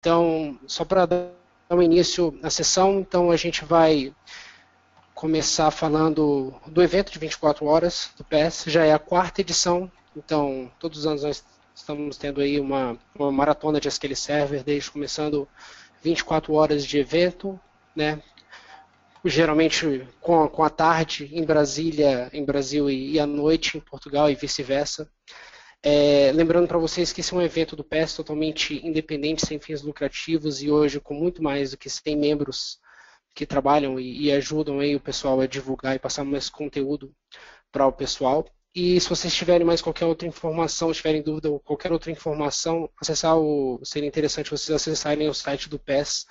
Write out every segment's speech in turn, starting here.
Então, só para dar um início à sessão, então a gente vai começar falando do evento de 24 horas do PES. Já é a quarta edição, então todos os anos nós estamos tendo aí uma maratona de SQL Server, desde começando 24 horas de evento, né? Geralmente com a tarde em Brasília, em Brasil, e à noite em Portugal e vice-versa. Lembrando para vocês que esse é um evento do PES totalmente independente, sem fins lucrativos, e hoje com muito mais do que 100 membros que trabalham e ajudam aí o pessoal a divulgar e passar mais conteúdo para o pessoal. E se vocês tiverem mais qualquer outra informação, tiverem dúvida ou qualquer outra informação, seria interessante vocês acessarem o site do PES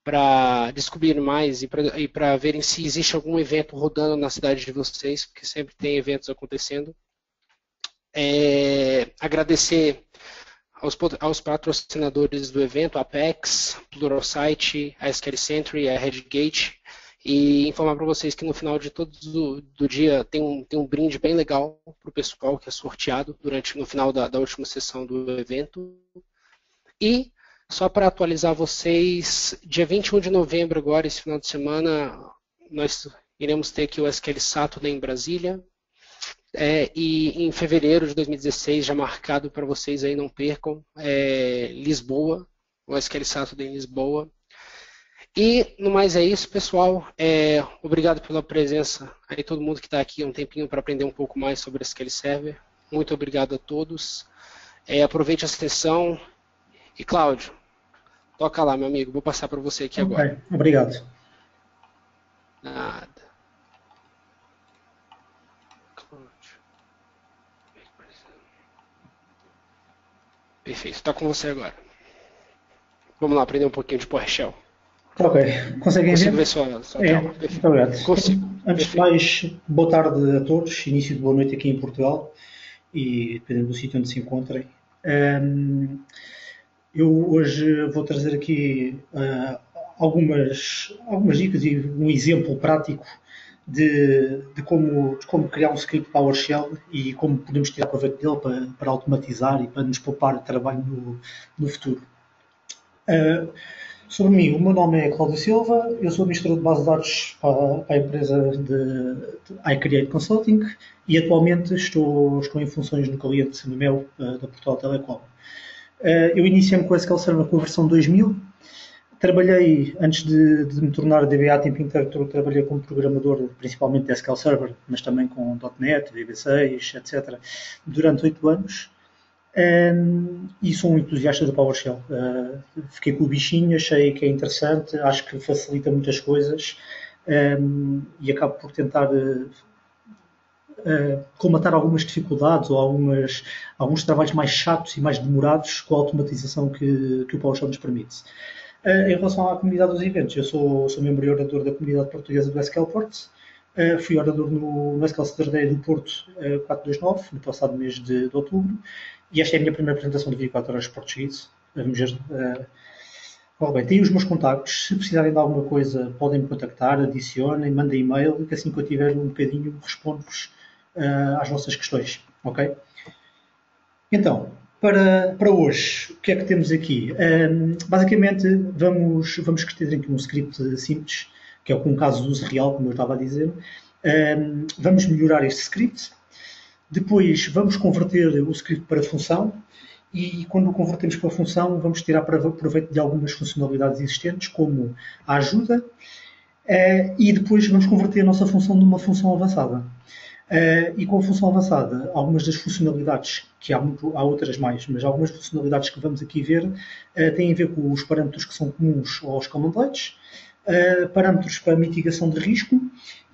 para descobrir mais e para verem se existe algum evento rodando na cidade de vocês, porque sempre tem eventos acontecendo. Agradecer aos patrocinadores do evento, a Apex, Pluralsight, a SQL Sentry, a Redgate, e informar para vocês que no final de todo do dia tem um brinde bem legal para o pessoal que é sorteado no final da última sessão do evento. E só para atualizar vocês, dia 21 de novembro agora, esse final de semana, nós iremos ter aqui o SQL Saturday em Brasília. E em fevereiro de 2016, já marcado para vocês aí, não percam, Lisboa, o SQL Saturday em Lisboa. E no mais é isso, pessoal. Obrigado pela presença aí, todo mundo que está aqui um tempinho para aprender um pouco mais sobre SQL Server. Muito obrigado a todos. Aproveite a sessão. E Cláudio, toca lá, meu amigo. Vou passar para você aqui agora. Obrigado. Nada. Perfeito, está com você agora. Vamos lá, aprender um pouquinho de PowerShell. Ok, conseguem Consigo ver? ver sua tela? Muito obrigado. Consigo. Antes de mais, boa tarde a todos, início de boa noite aqui em Portugal e dependendo do sítio onde se encontrem. Eu hoje vou trazer aqui algumas dicas e um exemplo prático de como criar um script PowerShell e como podemos tirar proveito dele para automatizar e para nos poupar trabalho no futuro. Sobre mim, o meu nome é Cláudio Silva, eu sou administrador de base de dados para a empresa de iCreate Consulting e atualmente estou em funções no cliente no MEL da Portugal Telecom. Eu iniciei-me com a SQL Server com a versão 2000. Trabalhei, antes de me tornar DBA a tempo inteiro, trabalhei como programador, principalmente de SQL Server, mas também com .NET, VB6, etc., durante 8 anos. E sou um entusiasta do PowerShell. Fiquei com o bichinho, achei que é interessante, acho que facilita muitas coisas e acabo por tentar colmatar algumas dificuldades ou alguns trabalhos mais chatos e mais demorados com a automatização que o PowerShell nos permite. Em relação à comunidade dos eventos, eu sou membro e orador da comunidade portuguesa do SQL Porto. Fui orador no SQL Saturday do Porto 429, no passado mês de outubro. E esta é a minha primeira apresentação de 24 horas português. Vamos ver. Bem, tenho os meus contactos. Se precisarem de alguma coisa, podem me contactar, adicionem, mandem e-mail, que assim que eu tiver um bocadinho, respondo-vos às vossas questões. Ok? Então, para hoje, o que é que temos aqui? Basicamente, vamos escrever aqui um script simples, que é um caso de uso real, como eu estava a dizer. Vamos melhorar este script. Depois, vamos converter o script para função. E quando o convertemos para função, vamos tirar proveito de algumas funcionalidades existentes, como a ajuda. E depois vamos converter a nossa função numa função avançada. E com a função avançada, algumas das funcionalidades, que há outras mais, mas algumas funcionalidades que vamos aqui ver, têm a ver com os parâmetros que são comuns aos command lights, parâmetros para mitigação de risco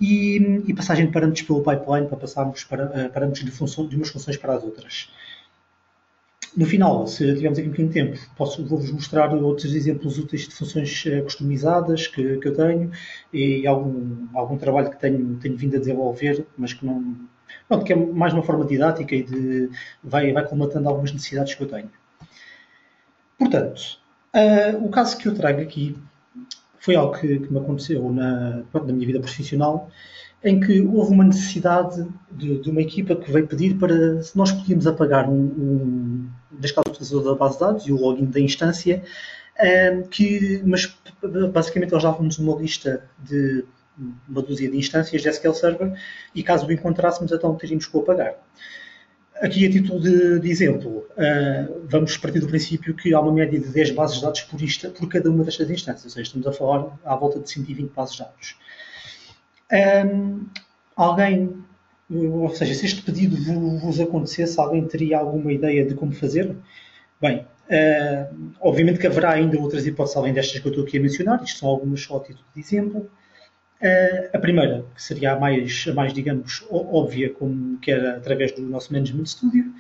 e passagem de parâmetros pelo pipeline para passarmos para parâmetros de umas funções para as outras. No final, se tivermos aqui um bocadinho de tempo, vou-vos mostrar outros exemplos úteis de funções customizadas que eu tenho e algum trabalho que tenho vindo a desenvolver, mas que não... Pronto, que é mais uma forma didática e vai colmatando algumas necessidades que eu tenho. Portanto, o caso que eu trago aqui foi algo que me aconteceu na minha vida profissional, em que houve uma necessidade de uma equipa que veio pedir para se nós podíamos apagar neste caso o utilizador da base de dados e o login da instância mas basicamente eles davam-nos uma lista de uma dúzia de instâncias de SQL Server e caso o encontrássemos, então teríamos que o apagar. Aqui, a título de exemplo, vamos partir do princípio que há uma média de 10 bases de dados por cada uma destas instâncias, ou seja, estamos a falar à volta de 120 bases de dados. Ou seja, se este pedido vos acontecesse, alguém teria alguma ideia de como fazer? Bem, obviamente que haverá ainda outras hipóteses além destas que eu estou aqui a mencionar, isto são algumas só a título de exemplo. A primeira, que seria a mais, digamos, óbvia, como que era através do nosso Management Studio,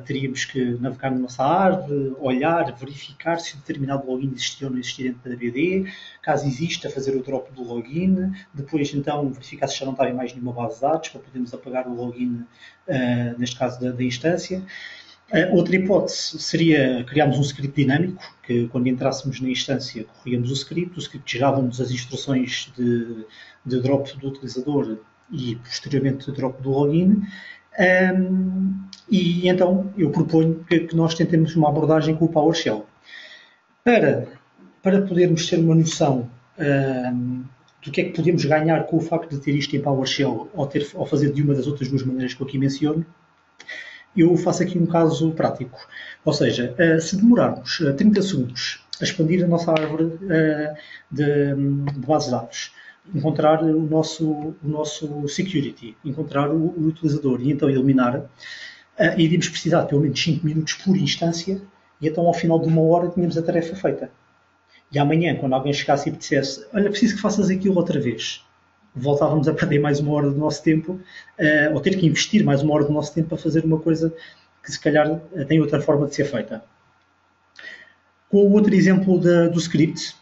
teríamos que navegar na nossa árvore, olhar, verificar se o determinado login existia ou não existia dentro da BD, caso exista, fazer o drop do login, depois então verificar se já não estava em mais nenhuma base de dados, para podermos apagar o login, neste caso da instância. Outra hipótese seria criarmos um script dinâmico, que quando entrássemos na instância corríamos o script gerava-nos as instruções de drop do utilizador e posteriormente drop do login. E então eu proponho que nós tentemos uma abordagem com o PowerShell. Para podermos ter uma noção do que é que podemos ganhar com o facto de ter isto em PowerShell ou fazer de uma das outras duas maneiras que eu aqui menciono, eu faço aqui um caso prático. Ou seja, se demorarmos 30 segundos a expandir a nossa árvore de base de dados, encontrar o nosso security, encontrar o utilizador e então eliminar, iríamos precisar de pelo menos 5 minutos por instância e então ao final de uma hora tínhamos a tarefa feita. E amanhã, quando alguém chegasse e me dissesse, olha, preciso que faças aquilo outra vez, voltávamos a perder mais uma hora do nosso tempo, ou ter que investir mais uma hora do nosso tempo para fazer uma coisa que se calhar tem outra forma de ser feita. Com o outro exemplo do script,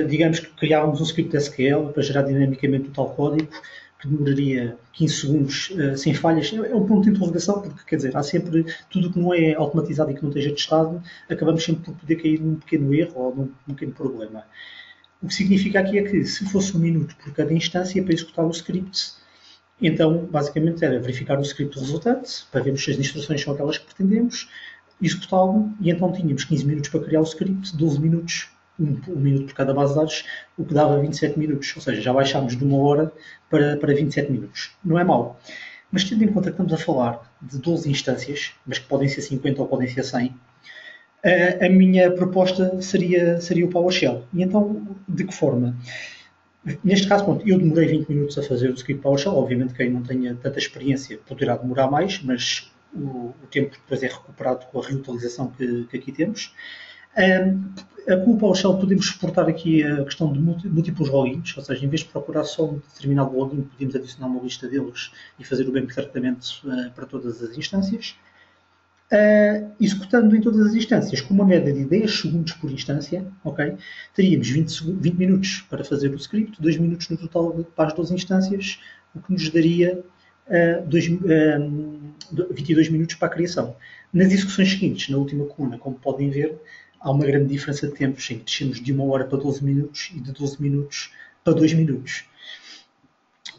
digamos que criávamos um script SQL para gerar dinamicamente o tal código, que demoraria 15 segundos sem falhas. É um ponto de interrogação, porque quer dizer, há sempre tudo que não é automatizado e que não esteja testado, acabamos sempre por poder cair num pequeno erro ou num pequeno problema. O que significa aqui é que, se fosse 1 minuto por cada instância para executar o script, então, basicamente, era verificar o script resultante, para vermos se as instruções são aquelas que pretendemos, executá-lo, e então tínhamos 15 minutos para criar o script, 12 minutos, 1 minuto por cada base de dados, o que dava 27 minutos. Ou seja, já baixámos de 1 hora para 27 minutos. Não é mau. Mas tendo em conta que estamos a falar de 12 instâncias, mas que podem ser 50 ou podem ser 100, a minha proposta seria o PowerShell. E então, de que forma? Neste caso, pronto, eu demorei 20 minutos a fazer o script PowerShell. Obviamente, quem não tenha tanta experiência poderá demorar mais, mas o tempo depois é recuperado com a reutilização que aqui temos. Com o PowerShell podemos suportar aqui a questão de múltiplos logins, ou seja, em vez de procurar só um determinado login, podemos adicionar uma lista deles e fazer o mesmo tratamento para todas as instâncias. Executando em todas as instâncias com uma média de 10 segundos por instância, okay, teríamos 20 minutos para fazer o script, 2 minutos no total para as 12 instâncias, o que nos daria 22 minutos para a criação. Nas execuções seguintes, na última coluna, como podem ver, há uma grande diferença de tempos, em que descemos de 1 hora para 12 minutos e de 12 minutos para 2 minutos.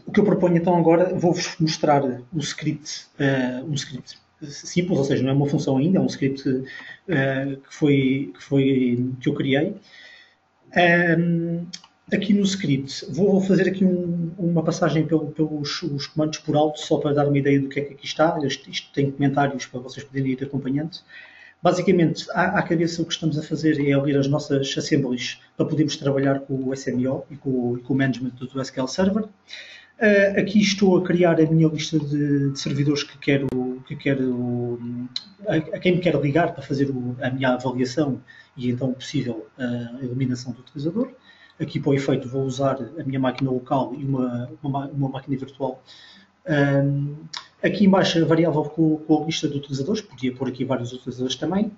O que eu proponho então agora, vou-vos mostrar um script simples, ou seja, não é uma função ainda, é um script que eu criei. Aqui no script, vou fazer aqui uma passagem pelos comandos por alto, só para dar uma ideia do que é que aqui está. Isto tem comentários para vocês poderem ir acompanhando. Basicamente, à cabeça o que estamos a fazer é abrir as nossas assemblies para podermos trabalhar com o SMO e com o management do SQL Server. Aqui estou a criar a minha lista de servidores a quem me quero ligar para fazer a minha avaliação e então possível eliminação do utilizador. Aqui para o efeito vou usar a minha máquina local e uma máquina virtual. Aqui em baixo a variável com a lista de utilizadores, podia pôr aqui vários utilizadores também.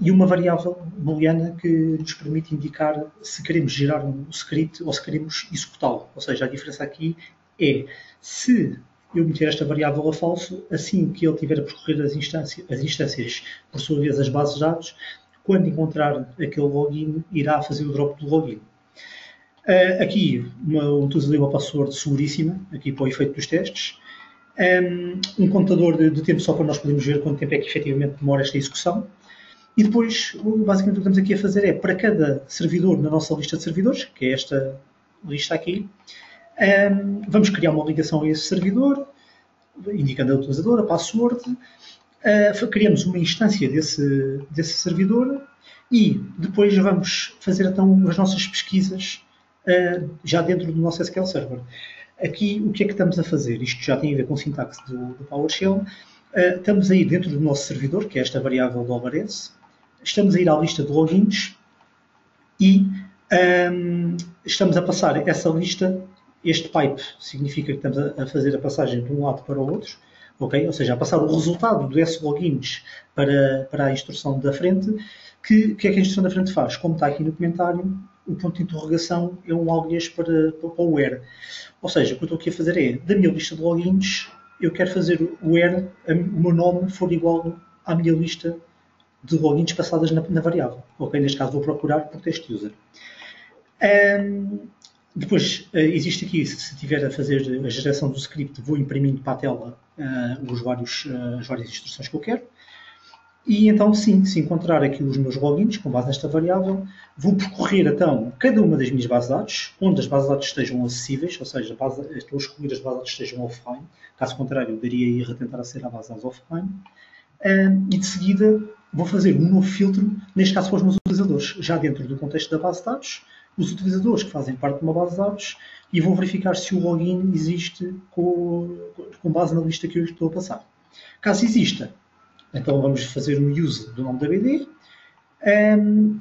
E uma variável booleana que nos permite indicar se queremos gerar um script ou se queremos executá-lo. Ou seja, a diferença aqui é se eu meter esta variável a falso, assim que ele tiver a percorrer as instâncias, por sua vez as bases de dados, quando encontrar aquele login, irá fazer o drop do login. Aqui utilizei uma password seguríssima, aqui para o efeito dos testes. Um contador de tempo só para nós podermos ver quanto tempo é que efetivamente demora esta execução. E depois, basicamente, o que estamos aqui a fazer é, para cada servidor na nossa lista de servidores, que é esta lista aqui, vamos criar uma ligação a esse servidor, indicando a utilizador, a password, criamos uma instância desse servidor e depois vamos fazer então as nossas pesquisas já dentro do nosso SQL Server. Aqui, o que é que estamos a fazer? Isto já tem a ver com a sintaxe do PowerShell. Estamos a ir dentro do nosso servidor, que é esta variável $s, estamos a ir à lista de logins e estamos a passar essa lista. Este pipe significa que estamos a fazer a passagem de um lado para o outro, okay? Ou seja, a passar o resultado do S-logins para a instrução da frente. Que é que a instrução da frente faz? Como está aqui no comentário, o ponto de interrogação é um alias para o where. Ou seja, o que eu estou aqui a fazer é, da minha lista de logins, eu quero fazer o where, o meu nome for igual à minha lista de logins passadas na variável. Okay? Neste caso vou procurar por test user. Depois, existe aqui, se estiver a fazer a geração do script, vou imprimindo para a tela as várias instruções que eu quero. E então, sim, se encontrar aqui os meus logins, com base nesta variável, vou percorrer então cada uma das minhas bases de dados, onde as bases de dados estejam acessíveis, ou seja, estou a escolher as bases de dados que estejam offline, caso contrário, daria erro a tentar aceder à base de dados offline. E de seguida, vou fazer um novo filtro, neste caso para os meus utilizadores, já dentro do contexto da base de dados, os utilizadores que fazem parte de uma base de dados, e vou verificar se o login existe com base na lista que eu estou a passar. Caso exista, então vamos fazer um use do nome da BD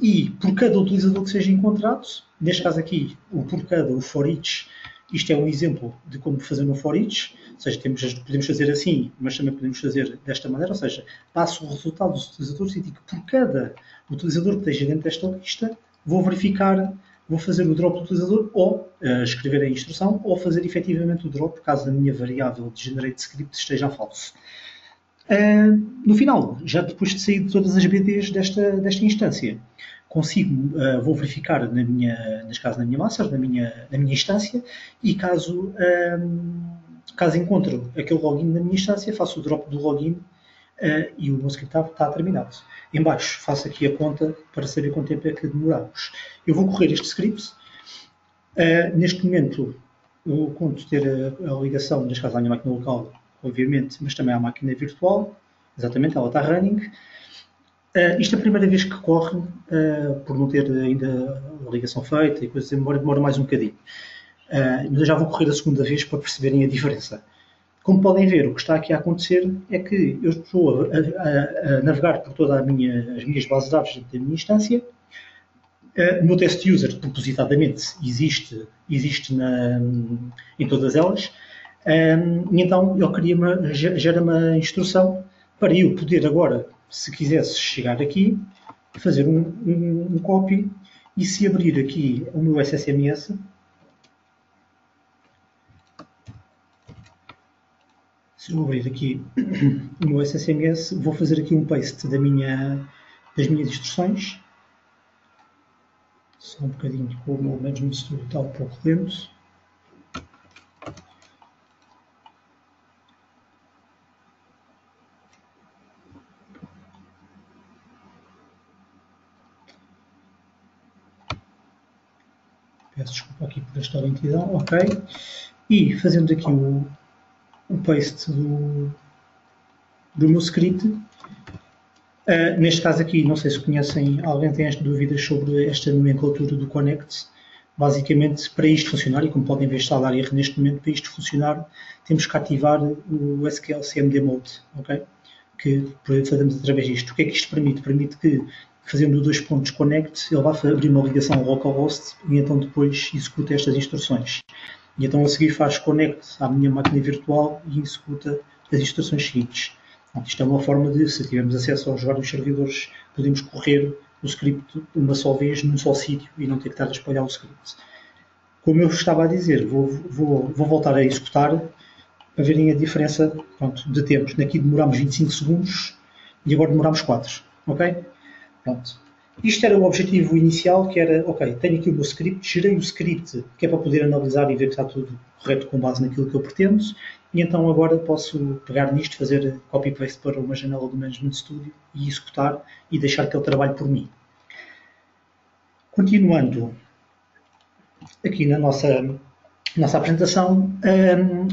e por cada utilizador que seja encontrado, neste caso aqui, o por cada, o for each, isto é um exemplo de como fazer um for each, ou seja, podemos fazer assim, mas também podemos fazer desta maneira, ou seja, passo o resultado dos utilizadores e digo que por cada utilizador que esteja dentro desta lista, vou verificar, vou fazer o drop do utilizador ou escrever a instrução ou fazer efetivamente o drop caso a minha variável de generate script esteja a falso. No final, já depois de sair de todas as BDs desta instância, vou verificar neste caso na minha master, na minha instância, e caso encontre aquele login na minha instância, faço o drop do login e o meu script está terminado. Em baixo faço aqui a conta para saber quanto tempo é que demoramos. Eu vou correr este script. Neste momento, eu conto ter a ligação, neste caso à minha máquina local, obviamente, mas também à máquina virtual. Exatamente, ela está running. Isto é a primeira vez que corre, por não ter ainda a ligação feita e coisas, demora mais um bocadinho. Mas eu já vou correr a segunda vez para perceberem a diferença. Como podem ver, o que está aqui a acontecer é que eu estou a navegar por todas as minhas bases de dados dentro da minha instância. O meu test user, propositadamente, existe em todas elas. E então ele gera uma instrução para eu poder agora, se quisesse chegar aqui, fazer um copy e se abrir aqui o meu SSMS, se eu abrir aqui o meu SSMS, vou fazer aqui um paste das minhas instruções. Só um bocadinho, com o meu Management Studio está um pouco lento. Peço desculpa aqui por esta lentidão, ok. E fazendo aqui o paste do meu script. Neste caso aqui, não sei se conhecem, alguém tem as dúvidas sobre esta nomenclatura do connect. Basicamente, para isto funcionar, e como podem ver está a dar erro neste momento, para isto funcionar, temos que ativar o SQL CMD Mode, ok? Que fazemos através disto. O que é que isto permite? Permite que, fazendo dois pontos connect, ele vai abrir uma ligação ao localhost e então depois executa estas instruções. E então a seguir faz connect à minha máquina virtual e executa as instruções seguintes. Então, isto é uma forma de, se tivermos acesso aos vários servidores, podemos correr o script uma só vez, num só sítio, e não ter que estar a espalhar o script. Como eu estava a dizer, vou voltar a executar para verem a diferença, pronto, de tempos. Aqui demorámos 25 segundos e agora demoramos 4. Ok? Pronto. Isto era o objetivo inicial, que era, ok, tenho aqui o meu script, gerei o script, que é para poder analisar e ver que está tudo correto com base naquilo que eu pretendo, e então agora posso pegar nisto, fazer copy-paste para uma janela do Management Studio e executar e deixar que ele trabalhe por mim. Continuando aqui na nossa apresentação,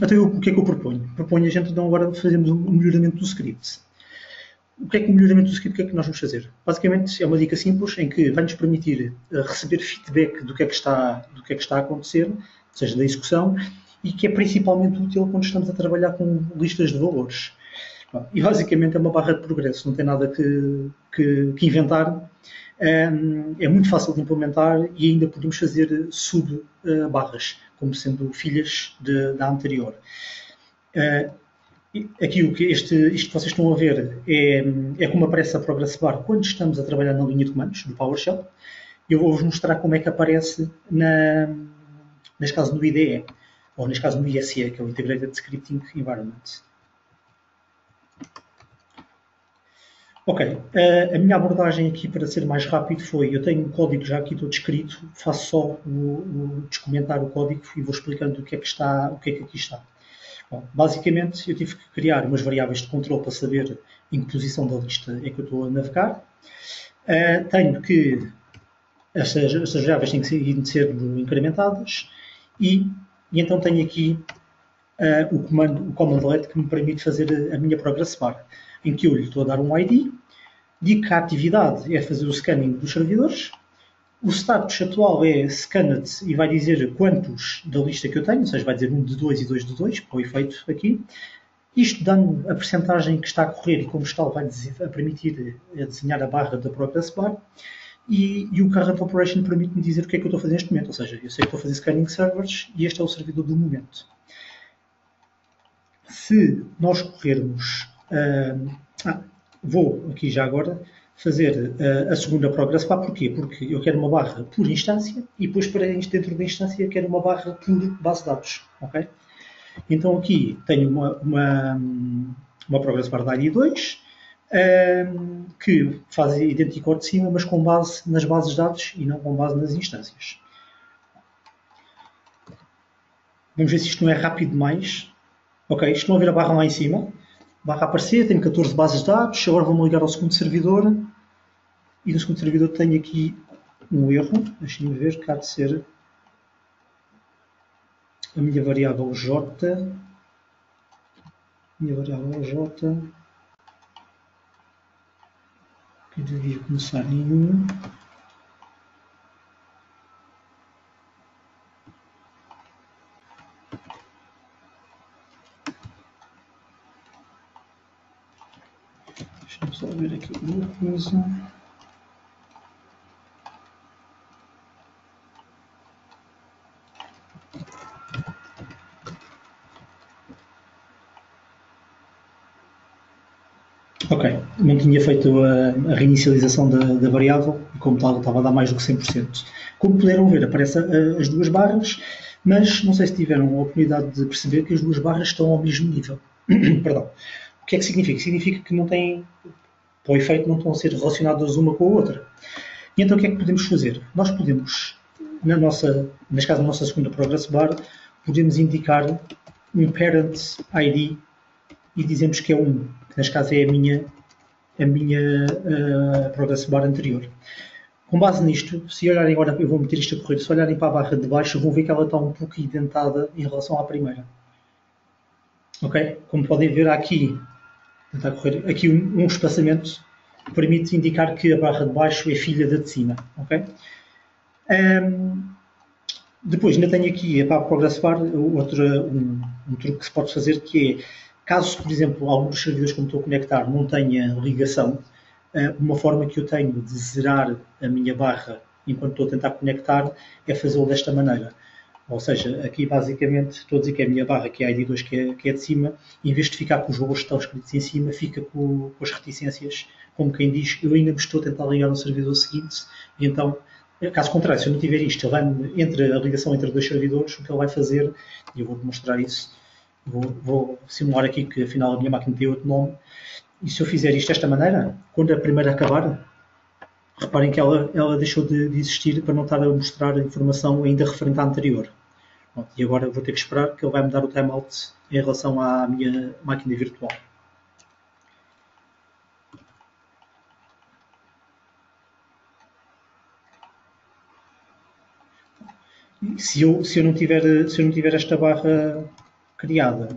até o que é que eu proponho? Proponho a gente então agora fazermos um melhoramento do script. O que é que o melhoramento do script, o que é que nós vamos fazer? Basicamente é uma dica simples em que vai-nos permitir receber feedback do que é que está a acontecer, ou seja, da execução, e que é principalmente útil quando estamos a trabalhar com listas de valores. E basicamente é uma barra de progresso, não tem nada que inventar. É muito fácil de implementar e ainda podemos fazer sub-barras, como sendo filhas da anterior. Aqui isto que vocês estão a ver é como aparece a Progress Bar quando estamos a trabalhar na linha de comandos do PowerShell. Eu vou-vos mostrar como é que aparece neste caso no IDE, ou neste caso no ISE, que é o Integrated Scripting Environment. Ok, a minha abordagem aqui para ser mais rápido foi, eu tenho o código já aqui todo escrito, faço só o descomentar o código e vou explicando o que é que aqui está. Bom, basicamente eu tive que criar umas variáveis de controle para saber em que posição da lista é que eu estou a navegar. Tenho que, estas variáveis têm que ser incrementadas e então tenho aqui o command let que me permite fazer a minha progress bar, em que eu lhe estou a dar um ID, digo que a atividade é fazer o scanning dos servidores, o status atual é scanned e vai dizer quantos da lista que eu tenho, ou seja, vai dizer 1 de 2 e 2 de 2, para o efeito aqui. Isto dando a percentagem que está a correr e como está vai permitir desenhar a barra da progress bar. E o current operation permite-me dizer o que é que eu estou a fazer neste momento, ou seja, eu sei que estou a fazer scanning servers e este é o servidor do momento. Se nós corrermos... vou aqui já agora fazer a segunda progress bar. Porquê? Porque eu quero uma barra por instância e depois para dentro da instância eu quero uma barra por base de dados. Okay? Então aqui tenho uma progress bar da ID2 que faz idêntico ao de cima, mas com base nas bases de dados e não com base nas instâncias. Vamos ver se isto não é rápido demais. Ok, estão a ver a barra lá em cima. Barra a aparecer, tenho 14 bases de dados, agora vou-me ligar ao segundo servidor e no segundo servidor tenho aqui um erro, deixem-me ver que há de ser a minha variável J, que devia começar em 1. Deixa-me só ver aqui uma coisa. Ok, não tinha feito a reinicialização da variável e como tal estava a dar mais do que 100%. Como puderam ver, aparecem as duas barras, mas não sei se tiveram a oportunidade de perceber que as duas barras estão ao mesmo nível. Perdão. O que é que significa? Significa que não têm, para o efeito, não estão a ser relacionadas uma com a outra. E então o que é que podemos fazer? Nós podemos, neste caso na nossa segunda progress bar, podemos indicar um parent ID e dizemos que é 1, que neste caso é a minha progress bar anterior. Com base nisto, se olharem agora, eu vou meter isto a correr, se olharem para a barra de baixo, vão ver que ela está um pouco indentada em relação à primeira. Ok? Como podem ver, há aqui, tentar correr, aqui um espaçamento que permite indicar que a barra de baixo é filha da de cima. Ok? Depois, ainda tenho aqui para a progress bar um truque que se pode fazer, que é, caso, por exemplo, algum dos servidores que me estou a conectar não tenha ligação, uma forma que eu tenho de zerar a minha barra enquanto estou a tentar conectar é fazê-lo desta maneira. Ou seja, aqui basicamente estou a dizer que é a minha barra, que é a ID2, que é de cima, e em vez de ficar com os valores que estão escritos em cima, fica com as reticências, como quem diz, eu ainda me estou a tentar ligar ao servidor seguinte, e então, caso contrário, se eu não tiver isto, ele vai entre a ligação entre dois servidores, o que ele vai fazer, e eu vou demonstrar isso, vou simular aqui que afinal a minha máquina tem outro nome, e se eu fizer isto desta maneira, quando a primeira acabar, Reparem que ela deixou de existir para não estar a mostrar a informação ainda referente à anterior. Pronto, e agora vou ter que esperar que ele vai me dar o timeout em relação à minha máquina virtual. Se eu não tiver esta barra criada,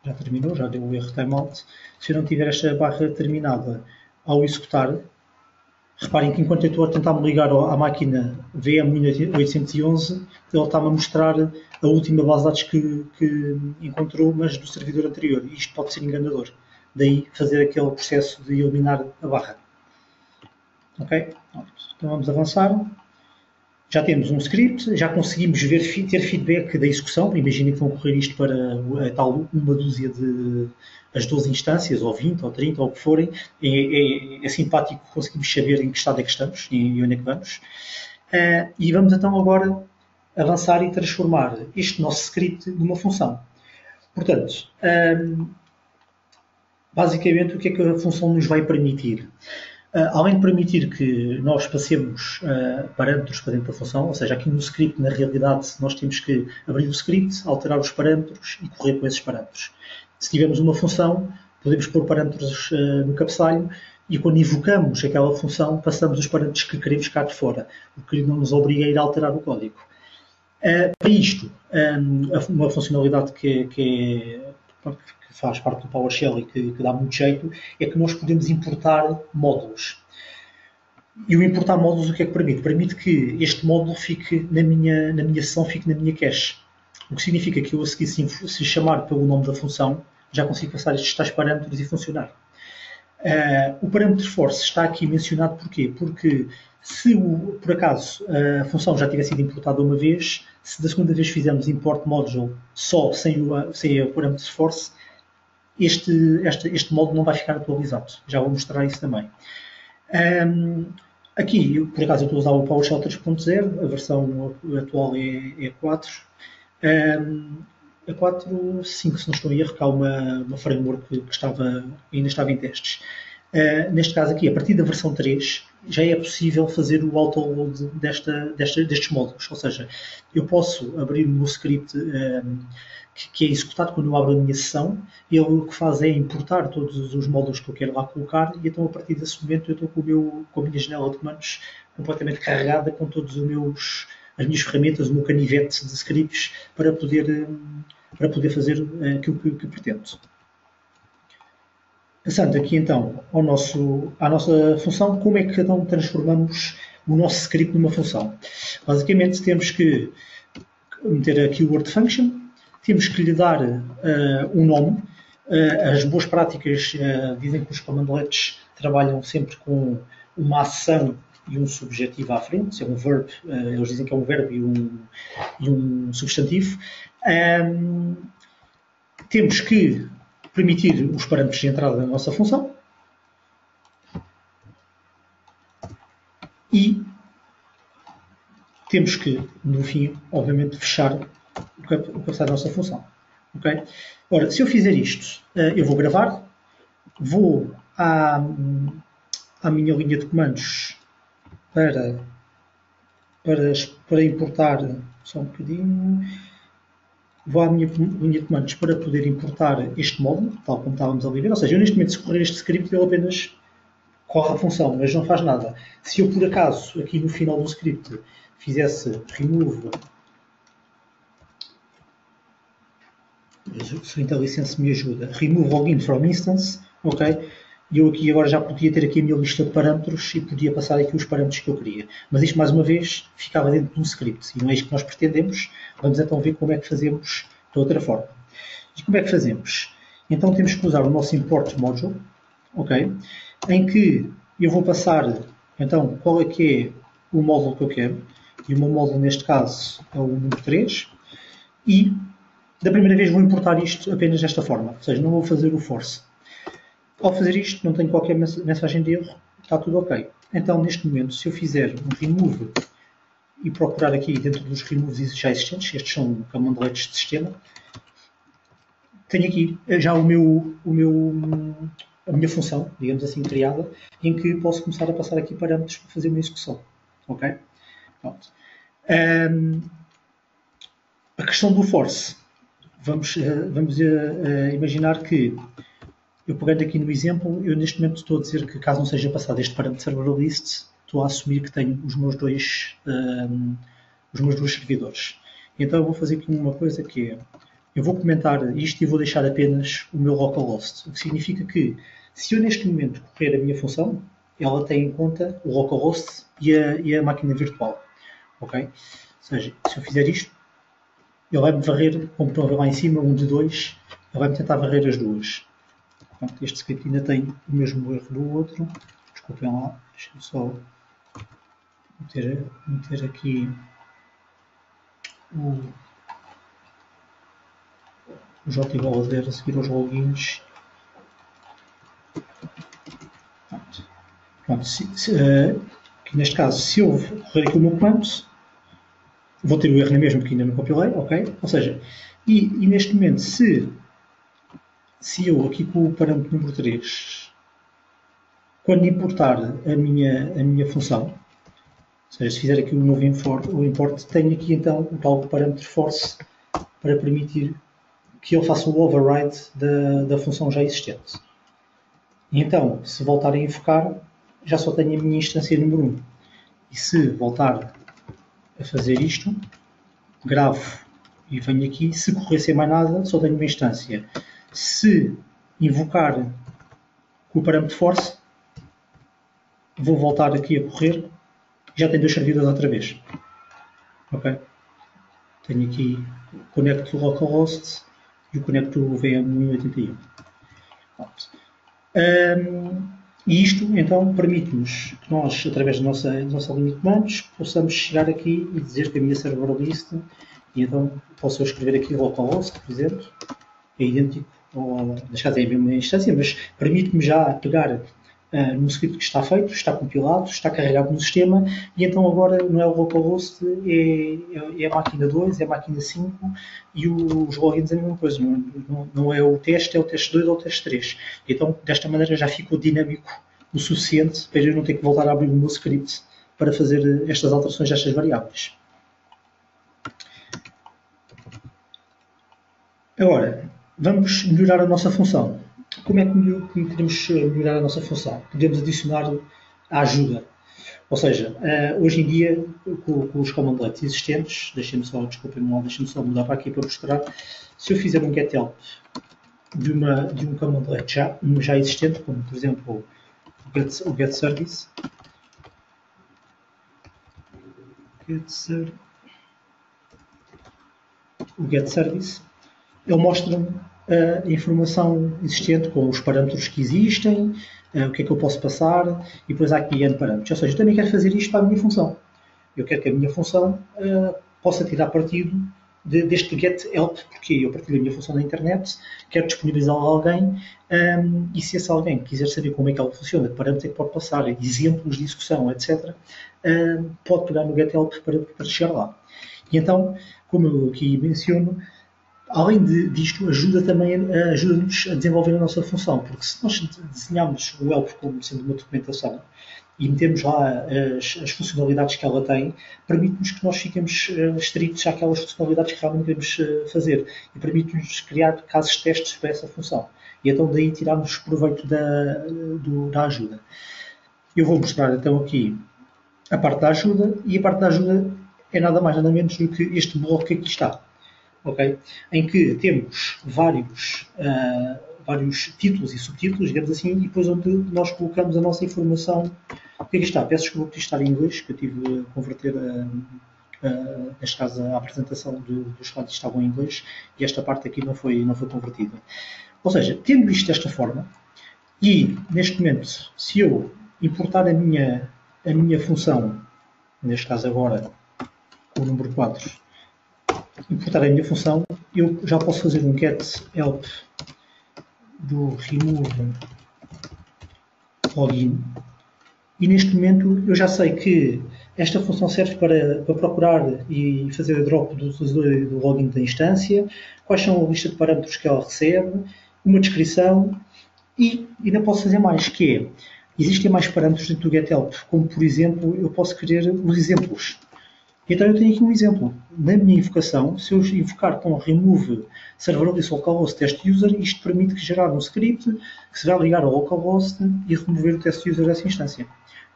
já terminou, já deu o erro timeout. Se eu não tiver esta barra terminada ao executar, reparem que enquanto eu estou a tentar me ligar à máquina VM811, ele está-me a mostrar a última base de dados que encontrou, mas do servidor anterior. E isto pode ser enganador. Daí fazer aquele processo de eliminar a barra. Ok? Então vamos avançar. Já temos um script, já conseguimos ter feedback da execução. Imaginem que vão correr isto para a tal uma dúzia de as 12 instâncias, ou 20, ou 30, ou o que forem. É simpático conseguimos saber em que estado é que estamos e onde é que vamos. E vamos então agora avançar e transformar este nosso script numa função. Portanto, basicamente o que é que a função nos vai permitir? Além de permitir que nós passemos parâmetros para dentro da função, ou seja, aqui no script, na realidade, nós temos que abrir o script, alterar os parâmetros e correr com esses parâmetros. Se tivermos uma função, podemos pôr parâmetros no cabeçalho e quando invocamos aquela função, passamos os parâmetros que queremos cá de fora, o que não nos obriga a ir alterar o código. Para isto, uma funcionalidade que faz parte do PowerShell e que dá muito jeito, é que nós podemos importar módulos. E o importar módulos o que é que permite? Permite que este módulo fique na minha sessão, fique na minha cache. O que significa que eu a seguir, se chamar pelo nome da função, já consigo passar estes tais parâmetros e funcionar. O parâmetro force está aqui mencionado porquê? Porque se por acaso a função já tivesse sido importada uma vez, se da segunda vez fizermos import module só sem o parâmetro force, este módulo não vai ficar atualizado. Já vou mostrar isso também. Aqui, por acaso, eu estou a usar o PowerShell 3.0, a versão atual é 4. A 4.5, se não estou em erro, que há uma framework que ainda estava em testes. Neste caso aqui, a partir da versão 3, já é possível fazer o autoload destes módulos. Ou seja, eu posso abrir o meu script que é executado quando eu abro a minha sessão. Ele o que faz é importar todos os módulos que eu quero lá colocar e então a partir desse momento eu estou com a minha janela de comandos completamente carregada com todos as minhas ferramentas, o meu canivete de scripts para poder fazer aquilo que pretendo. Passando aqui então à nossa função, como é que então transformamos o nosso script numa função? Basicamente temos que meter a keyword function, temos que lhe dar um nome. As boas práticas dizem que os comandlets trabalham sempre com uma ação e um subjetivo à frente, é um verb, eles dizem que é um verbo e um substantivo. Temos que permitir os parâmetros de entrada da nossa função e temos que, no fim, obviamente, fechar o cabeçalho da nossa função. Okay? Ora, se eu fizer isto, eu vou gravar, vou à minha linha de comandos para importar, só um bocadinho, vou à minha linha de comandos para poder importar este módulo, tal como estávamos a ver. Ou seja, eu neste momento, se correr este script, ele apenas corre a função, mas não faz nada. Se eu, por acaso, aqui no final do script, fizesse remove, se o IntelliSense me ajuda, remove login from instance, ok? E eu aqui agora já podia ter aqui a minha lista de parâmetros e podia passar aqui os parâmetros que eu queria. Mas isto, mais uma vez, ficava dentro de um script e não é isto que nós pretendemos. Vamos então ver como é que fazemos de outra forma. E como é que fazemos? Então temos que usar o nosso import module, ok? Em que eu vou passar, então, qual é que é o módulo que eu quero. E o meu módulo, neste caso, é o número 3. E, da primeira vez, vou importar isto apenas desta forma. Ou seja, não vou fazer o force. Ao fazer isto, não tenho qualquer mensagem de erro, está tudo ok. Então, neste momento, se eu fizer um remove e procurar aqui dentro dos removes já existentes, estes são commandlets de sistema, tenho aqui já o meu a minha função, digamos assim, criada, em que posso começar a passar aqui parâmetros para fazer uma execução. Ok? Pronto. A questão do force. Vamos imaginar que, eu pegando aqui no exemplo, eu neste momento estou a dizer que caso não seja passado este parâmetro server list, estou a assumir que tenho os meus dois servidores. Então eu vou fazer aqui uma coisa que é, eu vou comentar isto e vou deixar apenas o meu localhost, o que significa que se eu neste momento correr a minha função, ela tem em conta o localhost e a máquina virtual. Ok? Ou seja, se eu fizer isto, ele vai-me varrer, como estão a ver lá em cima, um de dois, ele vai-me tentar varrer as duas. Pronto, este script ainda tem o mesmo erro do outro. Desculpem lá, deixa-me só meter aqui o JBola a seguir aos logins. Pronto, aqui neste caso, se eu correr aqui o meu comando, vou ter o erro na mesma porque ainda não compilei, ok? Ou seja, e neste momento, se eu aqui com o parâmetro número 3, quando importar a minha função, ou seja, se fizer aqui um novo import, tenho aqui então o tal parâmetro force para permitir que ele faça o override da função já existente. E então, se voltar a invocar, já só tenho a minha instância número 1. E se voltar a fazer isto, gravo e venho aqui, se correr sem mais nada, só tenho uma instância. Se invocar com o parâmetro force, vou voltar aqui a correr, já tenho dois servidores outra vez. Ok? Tenho aqui, conecto o localhost e o conecto o VM1081. E isto, então, permite-nos que nós, através da nossa linha de comandos, possamos chegar aqui e dizer que a minha server list, e então posso eu escrever aqui localhost, por exemplo, é idêntico, neste caso é a mesma instância, mas permite-me já pegar num script que está feito, está compilado, está carregado no sistema, e então agora não é o localhost, é a máquina 2, é a máquina 5, e os logins é a mesma coisa, não é o teste, é o teste 2 ou o teste 3. Então, desta maneira já ficou dinâmico o suficiente para eu não ter que voltar a abrir o meu script para fazer estas alterações destas variáveis. Agora, vamos melhorar a nossa função. Como é que podemos melhorar a nossa função? Podemos adicionar a ajuda. Ou seja, hoje em dia, com os commandlets existentes, deixem-me só mudar para aqui para mostrar. Se eu fizer um getHelp de um commandlet já existente, como por exemplo o getService, ele mostra-me a informação existente com os parâmetros que existem, o que é que eu posso passar, e depois há aqui N parâmetros. Ou seja, eu também quero fazer isto para a minha função. Eu quero que a minha função possa tirar partido deste getHelp, porque eu partilho a minha função na internet, quero disponibilizá-la a alguém, e se esse alguém quiser saber como é que ela funciona, que parâmetros é que pode passar, exemplos de execução, etc., pode pegar no getHelp para chegar lá. E então, como eu aqui menciono, além disto, ajuda-nos a desenvolver a nossa função, porque se nós desenharmos o help como sendo uma documentação e metemos lá as funcionalidades que ela tem, permite-nos que nós fiquemos estritos àquelas funcionalidades que realmente queremos fazer e permite-nos criar casos de testes para essa função. E então daí tirarmos proveito da ajuda. Eu vou mostrar então aqui a parte da ajuda, e a parte da ajuda é nada mais nada menos do que este bloco que aqui está. Okay? Em que temos vários títulos e subtítulos, digamos assim, e depois onde nós colocamos a nossa informação. Aqui está, peço desculpa por estar em inglês, que eu tive a converter, neste caso, a apresentação dos slides estavam em inglês, e esta parte aqui não foi convertida. Ou seja, tendo isto desta forma, e neste momento, se eu importar a minha função, neste caso agora, o número 4, importar a minha função, eu já posso fazer um getHelp do remove login, e neste momento eu já sei que esta função serve para procurar e fazer a drop do utilizador e do login da instância, quais são a lista de parâmetros que ela recebe, uma descrição, E ainda posso fazer mais, que é, existem mais parâmetros dentro do getHelp, como por exemplo, eu posso querer os exemplos. Então eu tenho aqui um exemplo. Na minha invocação, se eu invocar com remove serverless localhost test user, isto permite gerar um script que se vai ligar ao localhost e remover o test user dessa instância.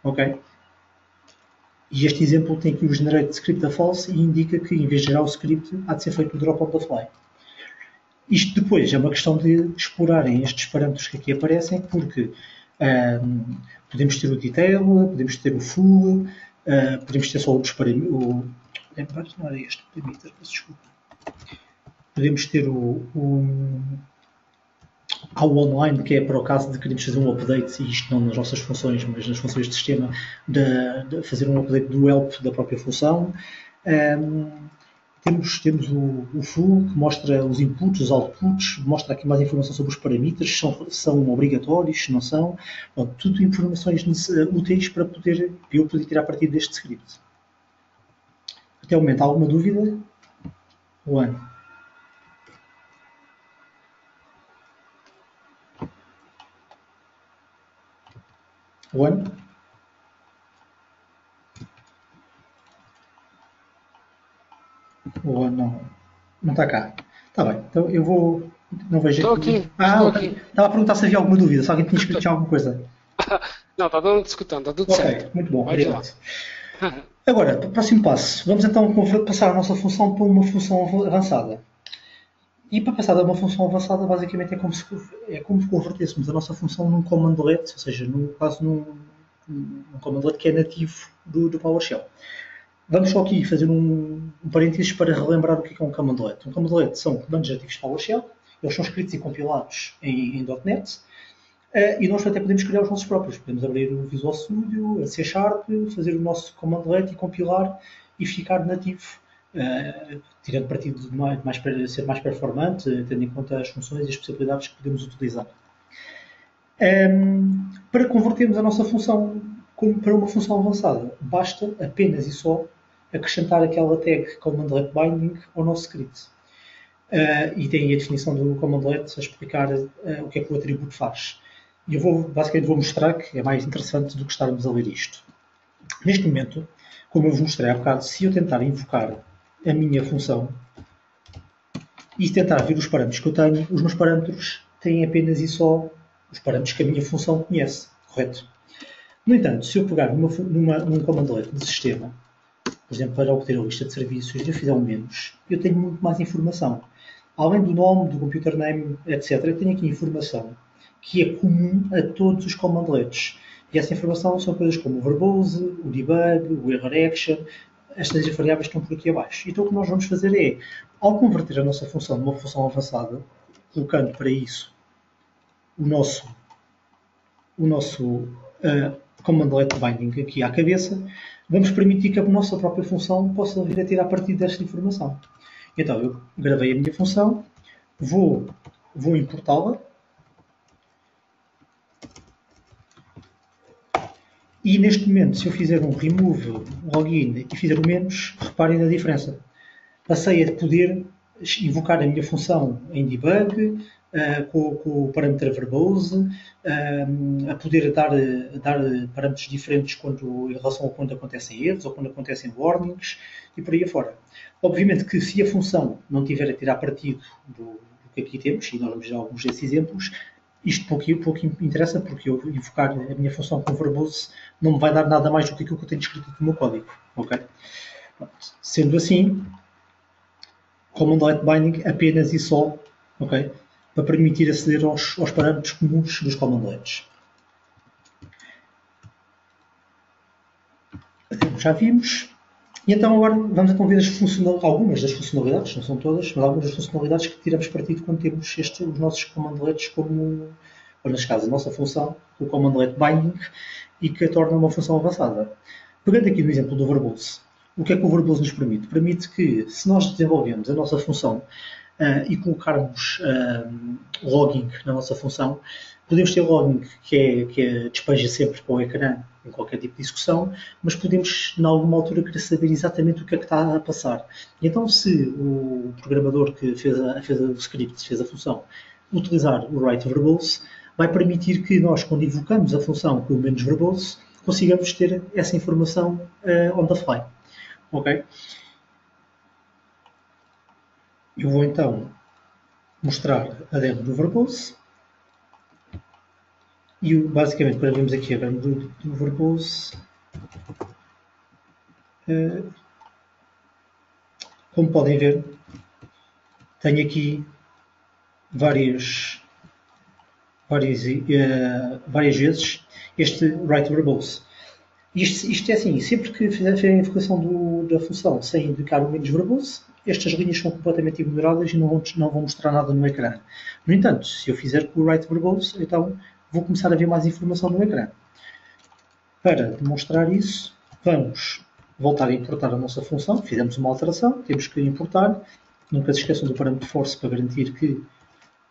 Ok? E este exemplo tem aqui o generate script da false e indica que em vez de gerar o script, há de ser feito o drop on the fly. Isto depois é uma questão de explorarem estes parâmetros que aqui aparecem, porque podemos ter o detail, podemos ter o full, podemos ter só outros parâmetros. Não era este parameter, desculpa. Podemos ter há o online, que é para o caso de queremos fazer um update, e isto não nas nossas funções, mas nas funções de sistema, de fazer um update do help da própria função. Temos o full, que mostra os inputs, os outputs, mostra aqui mais informação sobre os parâmetros, são obrigatórios, se não são. Bom, tudo informações úteis para eu poder tirar partido deste script. Até o momento, alguma dúvida? Juan? Juan? Ou não está cá. Está bem, então eu vou. Não vejo Estou aqui. Estou aqui. Estava a perguntar se havia alguma dúvida, se alguém tinha escrito já alguma coisa. Não, está todo mundo escutando, está tudo certo. Ok, muito bom, obrigado. Agora, próximo passo. Vamos então passar a nossa função para uma função avançada. E para passar a uma função avançada, basicamente é como convertêssemos a nossa função num commandlet, ou seja, num commandlet que é nativo do PowerShell. Vamos só aqui fazer um parênteses para relembrar o que é um commandlet. Um commandlet são comandos nativos de PowerShell, eles são escritos e compilados em .NET, e nós até podemos criar os nossos próprios. Podemos abrir o Visual Studio, a C#, fazer o nosso commandlet e compilar e ficar nativo, tirando partido de ser mais performante, tendo em conta as funções e as possibilidades que podemos utilizar. Para convertermos a nossa função para uma função avançada, basta apenas e só acrescentar aquela tag commandlet binding ao nosso script. E tem a definição do commandlet a explicar o que é que o atributo faz. E eu basicamente vou mostrar que é mais interessante do que estarmos a ler isto. Neste momento, como eu vos mostrei há bocado, se eu tentar invocar a minha função e tentar ver os parâmetros que eu tenho, os meus parâmetros têm apenas e só os parâmetros que a minha função conhece, correto? No entanto, se eu pegar num commandlet de sistema, por exemplo, para obter a lista de serviços, e eu fizer um menos, eu tenho muito mais informação. Além do nome, do computer name, etc., eu tenho aqui informação que é comum a todos os commandlets. E essa informação são coisas como o verbose, o debug, o error action, estas variáveis estão por aqui abaixo. Então o que nós vamos fazer é, ao converter a nossa função numa função avançada, colocando para isso o nosso commandlet binding aqui à cabeça, vamos permitir que a nossa própria função possa vir a tirar partido desta informação. Então eu gravei a minha função, vou importá-la, e neste momento, se eu fizer um remove login e fizer o menos, reparem na diferença. Passei a poder invocar a minha função em debug, com o parâmetro verbose, a poder dar parâmetros diferentes em relação a quando acontecem erros ou quando acontecem warnings e por aí afora. Obviamente que se a função não tiver a tirar partido do que aqui temos, e nós vamos ver alguns desses exemplos, isto pouco interessa, porque eu invocar a minha função com verbose não me vai dar nada mais do que aquilo que eu tenho escrito no meu código. Okay? Sendo assim, commandlet binding apenas e só, okay, para permitir aceder aos parâmetros comuns dos commandlets. Já vimos. E então agora vamos então ver algumas das funcionalidades, não são todas, mas algumas das funcionalidades que tiramos partido quando temos os nossos commandlets como, ou neste caso, a nossa função, o commandlet binding, e que a torna uma função avançada. Pegando aqui no exemplo do verbose, o que é que o verbose nos permite? Permite que, se nós desenvolvemos a nossa função e colocarmos logging na nossa função, podemos ter logging que despeja sempre para o ecrã em qualquer tipo de execução, mas podemos, em alguma altura, querer saber exatamente o que é que está a passar. E então, se o programador que fez o script, fez a função, utilizar o write verbose, vai permitir que nós, quando invocamos a função com o menos verbose, consigamos ter essa informação on the fly. Ok? Eu vou então mostrar a demo do verbose. E basicamente, quando vemos aqui a demo do verbose, como podem ver, tenho aqui várias vezes este write verbose. Isto é assim, sempre que fizer a invocação da função sem indicar o menos verbose, estas linhas são completamente ignoradas e não vão mostrar nada no ecrã. No entanto, se eu fizer com o write verbose, então vou começar a ver mais informação no ecrã. Para demonstrar isso, vamos voltar a importar a nossa função. Fizemos uma alteração, temos que importar. Nunca se esqueçam do parâmetro force para garantir que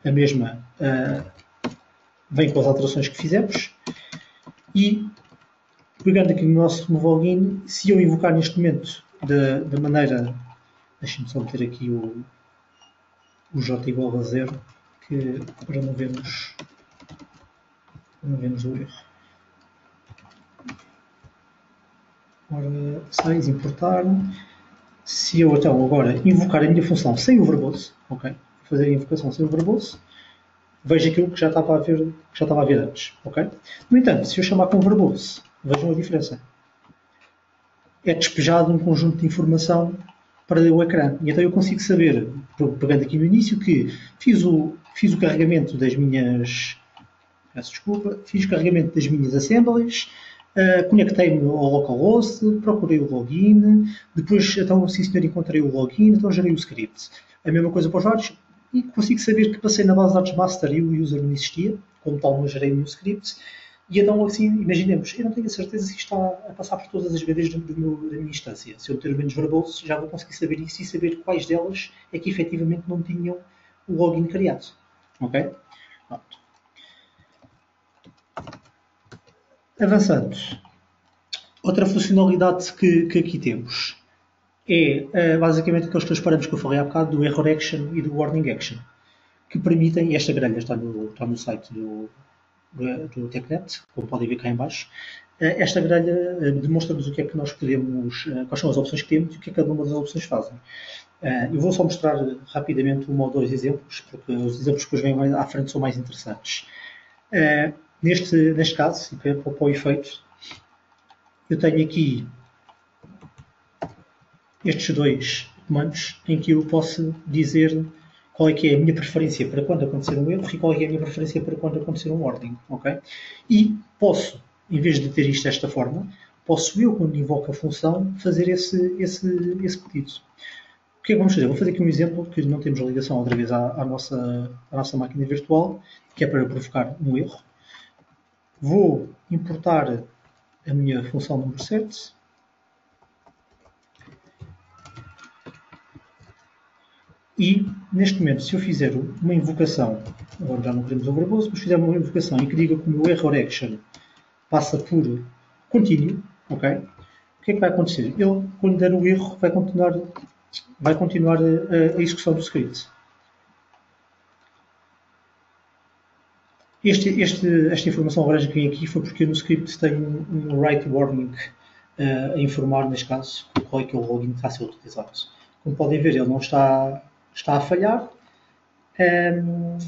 a mesma vem com as alterações que fizemos. E, pegando aqui no nosso login, se eu invocar neste momento da maneira... Deixem-me só meter aqui o j igual a 0, que para não vermos o erro. Ora, 6, importar. Se eu então agora invocar a minha função sem o verbose, ok? Fazer a invocação sem o verbose, vejo aquilo que já estava a ver antes, ok? No entanto, se eu chamar com o verbose, vejam a diferença. É despejado um conjunto de informação para o ecrã. E então eu consigo saber, pegando aqui no início, que fiz o carregamento das minhas... Peço desculpa. Fiz o carregamento das minhas assemblies, conectei-me ao localhost, procurei o login, depois, então, sim senhor, encontrei o login, então gerei o script. A mesma coisa para os usuários, e consigo saber que passei na base de dados master e o user não existia, como tal não gerei o script, e então, assim, imaginemos, eu não tenho a certeza se isto está a passar por todas as BDs da minha instância. Se eu ter menos verbose, já vou conseguir saber isso e saber quais delas é que efetivamente não tinham o login criado. Ok? Pronto. Avançando. Outra funcionalidade que aqui temos é basicamente aqueles dois parâmetros que eu falei há bocado, do error action e do warning action, que permitem, esta grelha está no site do TechNet, como podem ver cá em baixo. Esta grelha demonstra-nos o que é que nós podemos, quais são as opções que temos e o que é que cada uma das opções fazem. Eu vou só mostrar rapidamente um ou dois exemplos, porque os exemplos que depois vêm à frente são mais interessantes. Neste caso, para o efeito, eu tenho aqui estes dois comandos em que eu posso dizer qual é que é a minha preferência para quando acontecer um erro e qual é que é a minha preferência para quando acontecer um warning. Okay? E posso, em vez de ter isto desta forma, posso eu, quando invoco a função, fazer esse pedido. O que é que vamos fazer? Vou fazer aqui um exemplo que não temos ligação outra vez à nossa máquina virtual, que é para provocar um erro. Vou importar a minha função número 7. E, neste momento, se eu fizer uma invocação, agora já não queremos o verbose, mas se fizer uma invocação em que diga que o meu error action passa por contínuo, ok? O que é que vai acontecer? Ele, quando der o erro, vai continuar a execução do script. Esta informação agora que vem aqui foi porque no script tem um write warning a informar, neste caso, qual é que é o login que está a ser utilizado. Como podem ver, ele não está a falhar,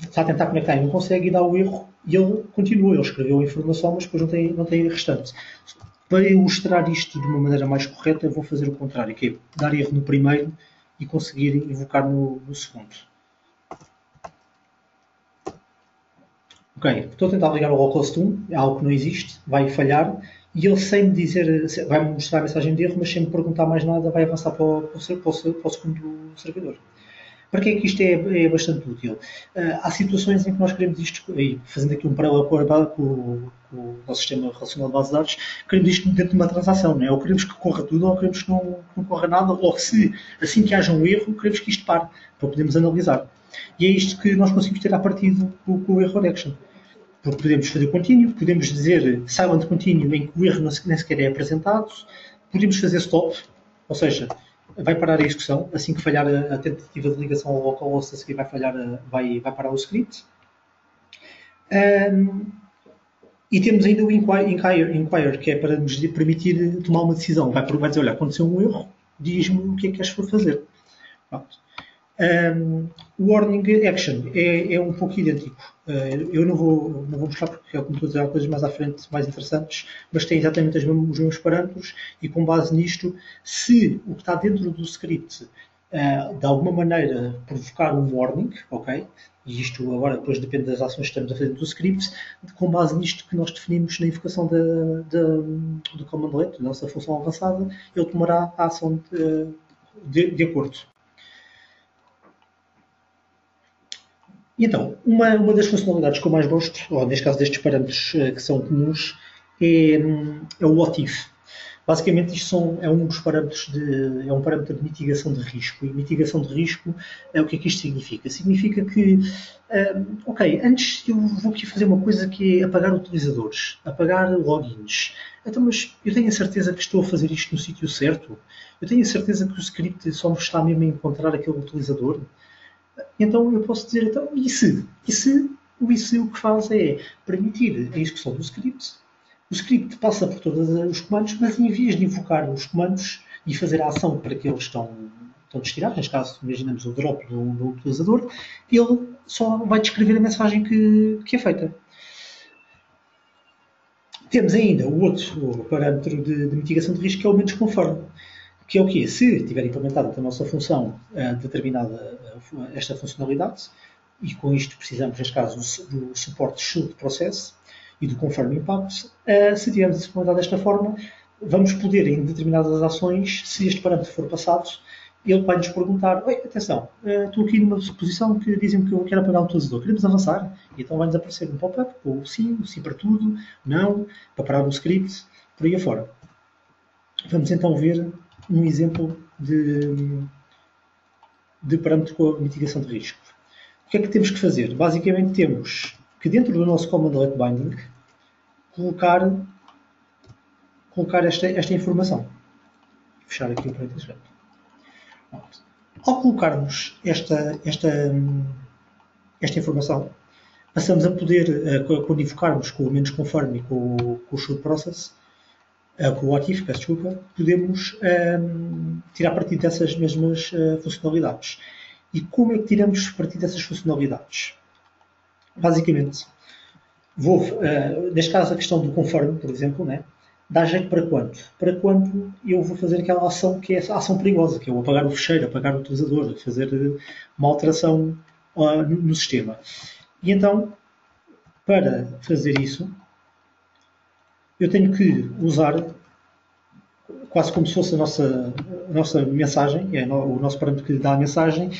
está a tentar conectar e não consegue, e dá o erro, e ele continua, ele escreveu a informação, mas depois não tem restante. Para ilustrar isto de uma maneira mais correta, eu vou fazer o contrário, que é dar erro no primeiro e conseguir invocar no segundo. Ok, estou a tentar ligar o localhost 1, é algo que não existe, vai falhar, e ele sem me dizer, vai-me mostrar a mensagem de erro, mas sem me perguntar mais nada, vai avançar para o segundo servidor. Para que é que isto é bastante útil? Há situações em que nós queremos isto, e fazendo aqui um paralelo com o nosso sistema relacional de base de dados, queremos isto dentro de uma transação, não é? Ou queremos que corra tudo, ou queremos que não corra nada, ou se assim que haja um erro, queremos que isto pare, para podermos analisar. E é isto que nós conseguimos ter a partir com o error action. Porque podemos fazer contínuo, podemos dizer silent contínuo em que o erro nem sequer é apresentado, podemos fazer stop, ou seja, vai parar a execução, assim que falhar a tentativa de ligação ao localhost, a seguir vai parar o script. E temos ainda o inquire, que é para nos permitir tomar uma decisão. Vai dizer, olha, aconteceu um erro, diz-me o que é que queres fazer. O warning action é um pouco idêntico. Eu não vou mostrar porque é como estou a dizer, há coisas mais à frente, mais interessantes, mas tem exatamente os mesmos parâmetros e com base nisto, se o que está dentro do script de alguma maneira provocar um warning, ok? E isto agora depois depende das ações que estamos a fazer do script, com base nisto que nós definimos na invocação do commandlet, da nossa função avançada, ele tomará a ação de acordo. E então, uma das funcionalidades que eu mais gosto, ou neste caso destes parâmetros que são comuns, é o what if. Basicamente, isto é um dos parâmetros é um parâmetro de mitigação de risco. E mitigação de risco, o que é que isto significa? Significa que, ok, antes eu vou aqui fazer uma coisa que é apagar utilizadores, apagar logins. Então, mas eu tenho a certeza que estou a fazer isto no sítio certo? Eu tenho a certeza que o script só me está mesmo a encontrar aquele utilizador? Então eu posso dizer, então, e se? O ICE o que faz é permitir a execução do script. O script passa por todos os comandos, mas em vez de invocar os comandos e fazer a ação para que eles estão destinados, neste caso, imaginamos o drop do utilizador, ele só vai descrever a mensagem que é feita. Temos ainda o outro parâmetro de mitigação de risco, que é o menos conforme. Que é o quê? Se tiver implementada a nossa função determinada esta funcionalidade, e com isto precisamos, neste caso, do suporte should process e do confirm impact, se tivermos implementado desta forma, vamos poder, em determinadas ações, se este parâmetro for passado, ele vai nos perguntar, oi, atenção, estou aqui numa posição que dizem que eu quero apagar o utilizador, queremos avançar? E então vai-nos aparecer um pop-up, o sim para tudo, não, para parar o script, por aí afora. Vamos então ver um exemplo de parâmetro com a mitigação de risco. O que é que temos que fazer? Basicamente temos que dentro do nosso commandlet binding colocar esta informação. Vou fechar aqui o parênteses. Ao colocarmos esta informação, passamos a poder, quando invocarmos com o menos conforme e com o should process, com o what if, peço desculpa, podemos tirar partido dessas mesmas funcionalidades. E como é que tiramos partido dessas funcionalidades? Basicamente, neste caso a questão do conforme, por exemplo, né, dá jeito para quando? Para quando eu vou fazer aquela ação que é a ação perigosa, que é o apagar o fecheiro, apagar o utilizador, fazer uma alteração no sistema. E então, para fazer isso, eu tenho que usar quase como se fosse a nossa mensagem, o nosso parâmetro que dá a mensagem,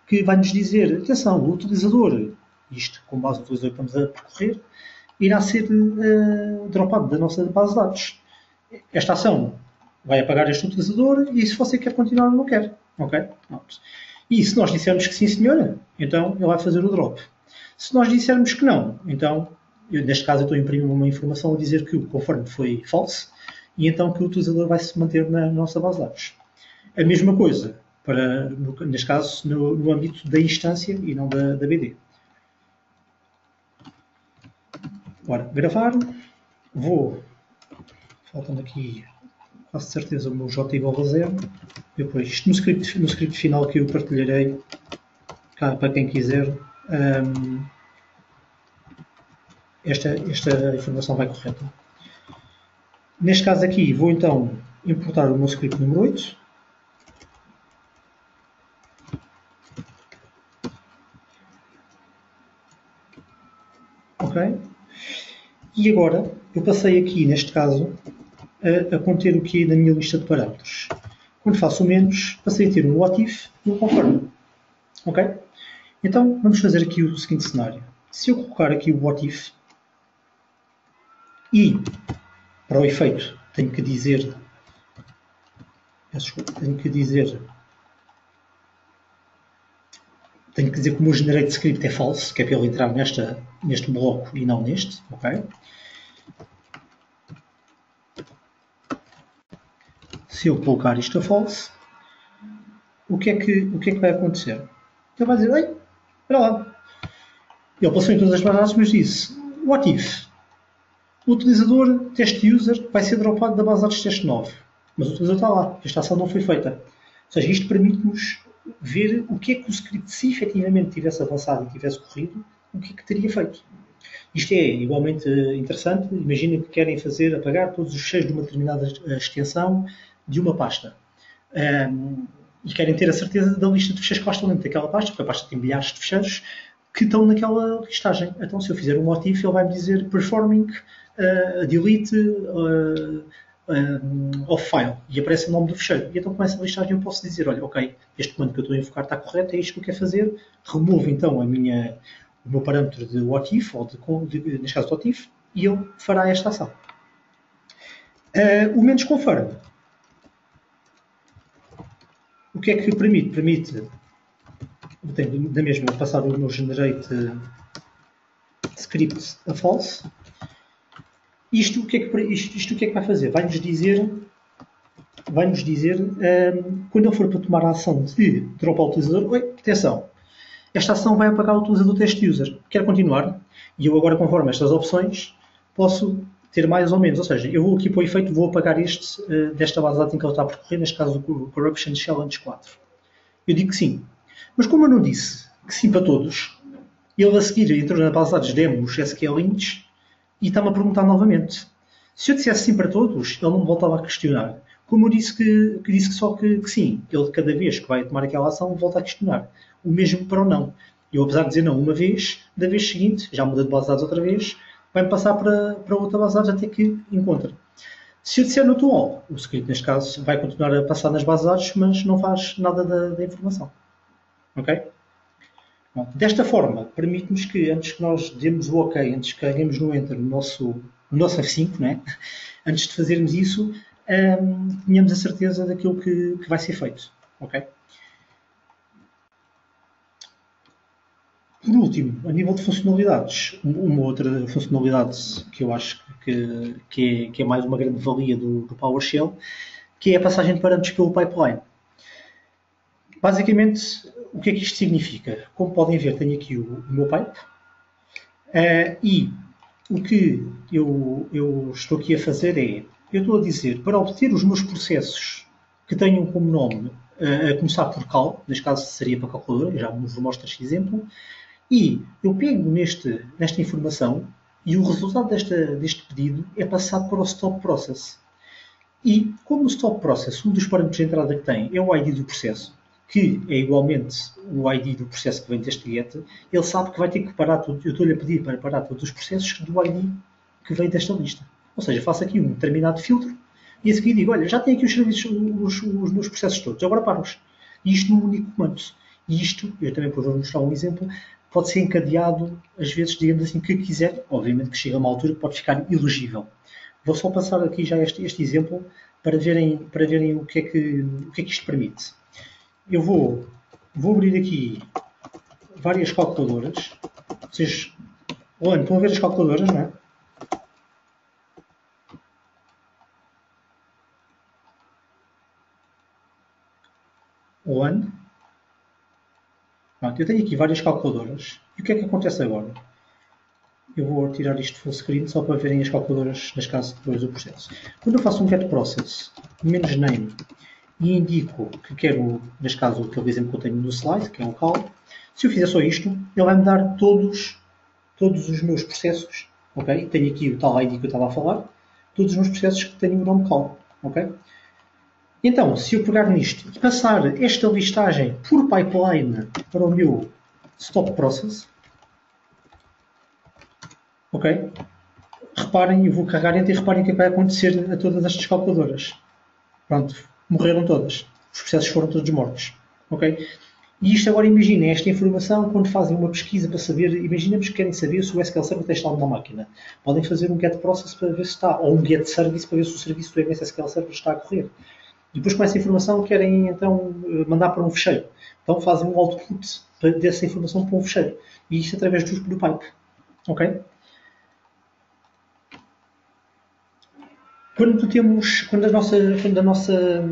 que vai nos dizer, atenção, o utilizador, isto com base no utilizador que estamos a percorrer, irá ser dropado da nossa base de dados. Esta ação vai apagar este utilizador e se você quer continuar ou não quer. Ok? E se nós dissermos que sim, senhora, então ele vai fazer o drop. Se nós dissermos que não, então, neste caso eu estou a imprimir uma informação a dizer que o conforme foi false e então que o utilizador vai se manter na nossa base de dados. A mesma coisa, neste caso, no âmbito da instância e não da BD. Ora, gravar. Faltando aqui, quase certeza, o meu J igual a 0. Depois, isto no script final que eu partilharei, cá, para quem quiser, esta informação vai correta. Neste caso aqui, vou então importar o meu script número 8. Ok? E agora, eu passei aqui, neste caso, a conter o que é na minha lista de parâmetros. Quando faço o menos, passei a ter um what if e um conforme. Ok? Então, vamos fazer aqui o seguinte cenário. Se eu colocar aqui o what if e, para o efeito, tenho que dizer que o meu generate script é false, que é para ele entrar neste bloco e não neste. Ok? Se eu colocar isto a false, o que é que vai acontecer? Ele vai dizer, ei, espera lá. Ele passou em todas as paradas, mas disse, what if? O utilizador teste user vai ser dropado da base de dados teste 9. Mas o utilizador está lá. Esta ação não foi feita. Ou seja, isto permite-nos ver o que é que o script, se efetivamente tivesse avançado e tivesse corrido, o que é que teria feito. Isto é igualmente interessante. Imaginem que querem apagar todos os fecheiros de uma determinada extensão de uma pasta. E querem ter a certeza da lista de fecheiros que lá estão dentro daquela pasta, porque a pasta tem milhares de fecheiros que estão naquela listagem. Então, se eu fizer um what if, ele vai-me dizer performing delete of file e aparece o nome do fecheiro. E então, com essa listagem, eu posso dizer: olha, ok, este comando que eu estou a invocar está correto, é isto que eu quero fazer. Removo então o meu parâmetro de what if, ou neste caso, what if, e ele fará esta ação. O menos confirm. O que é que permite? Permite, da mesma, passar o meu generate script a false. Isto o que é que vai fazer? Vai-nos dizer quando ele for para tomar a ação de dropar o utilizador, oi, atenção, esta ação vai apagar o utilizador teste user. Quero continuar? E eu agora, conforme estas opções, posso ter mais ou menos. Ou seja, eu vou aqui para o efeito, vou apagar este desta base de dados em que ele está a percorrer, neste caso o Corruption Challenge 4. Eu digo que sim. Mas como eu não disse que sim para todos, ele a seguir entrou na base de dados demos SQL Inch e está-me a perguntar novamente. Se eu dissesse sim para todos, ele não me voltava a questionar. Como eu disse que só que sim, ele cada vez que vai tomar aquela ação volta a questionar. O mesmo para o não. Eu, apesar de dizer não uma vez, da vez seguinte, já muda de base de dados outra vez, vai-me passar para outra base de dados até que encontra. Se eu disser no to all, o script neste caso vai continuar a passar nas bases de dados, mas não faz nada da informação. Ok? Bom, desta forma, permite-nos que, antes que nós demos o OK, antes que carreguemos no Enter no nosso F5, né? Antes de fazermos isso, tenhamos a certeza daquilo que vai ser feito. Ok? Por último, a nível de funcionalidades, uma outra funcionalidade que eu acho que é mais uma grande valia do PowerShell, que é a passagem de parâmetros pelo pipeline. Basicamente, o que é que isto significa? Como podem ver, tenho aqui o meu pipe e o que eu estou aqui a fazer é, eu estou a dizer, para obter os meus processos que tenham como nome, a começar por cal, neste caso seria para a calculadora, já vos mostro este exemplo, e eu pego nesta informação e o resultado deste pedido é passado para o stop process. E como o stop process, um dos parâmetros de entrada que tem é o ID do processo, que é igualmente o ID do processo que vem deste get, ele sabe que vai ter que parar tudo. Eu estou-lhe a pedir para parar todos os processos do ID que vem desta lista. Ou seja, faço aqui um determinado filtro e a seguir digo, olha, já tenho aqui os serviços, os meus processos todos, agora paro-os. E isto num único comando. E isto, eu também vou mostrar um exemplo, pode ser encadeado, às vezes, digamos assim, que quiser. Obviamente que chega a uma altura que pode ficar ilegível. Vou só passar aqui já este exemplo para verem o que é que isto permite. Eu vou abrir aqui várias calculadoras. Vocês estão a ver as calculadoras, não é? Pronto, eu tenho aqui várias calculadoras. E o que é que acontece agora? Eu vou tirar isto full screen só para verem as calculadoras, neste caso, depois do processo. Quando eu faço um get process, menos name, e indico que quero, neste caso, aquele exemplo que eu tenho no slide, que é o cal, se eu fizer só isto, ele vai-me dar todos os meus processos, ok? Tenho aqui o tal ID que eu estava a falar, todos os meus processos que têm o nome cal, ok? Então, se eu pegar nisto e passar esta listagem por pipeline para o meu stop process, ok? Reparem, eu vou carregar enter e reparem o que vai acontecer a todas estas calculadoras. Pronto, morreram todas. Os processos foram todos mortos, ok? E isto agora, imaginem, esta informação, quando fazem uma pesquisa para saber, imaginemos que querem saber se o SQL Server está instalado numa máquina. Podem fazer um get process para ver se está, ou um get service para ver se o serviço do MS SQL Server está a correr. E depois com essa informação querem então mandar para um fecheiro. Então fazem um output dessa informação para um fecheiro. E isto através do pipe. Ok? Quando a nossa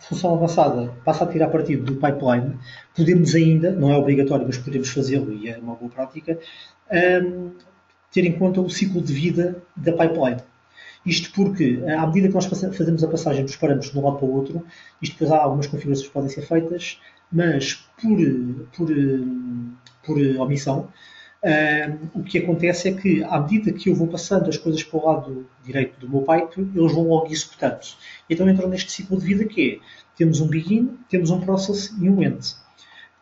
função avançada passa a tirar partido do pipeline, podemos ainda, não é obrigatório, mas podemos fazê-lo e é uma boa prática, ter em conta o ciclo de vida da pipeline. Isto porque, à medida que nós fazemos a passagem dos parâmetros de um lado para o outro, isto depois há algumas configurações que podem ser feitas, mas por omissão, o que acontece é que, à medida que eu vou passando as coisas para o lado direito do meu pipe, eles vão logo executando. Então entram neste ciclo de vida que é, temos um begin, temos um process e um end.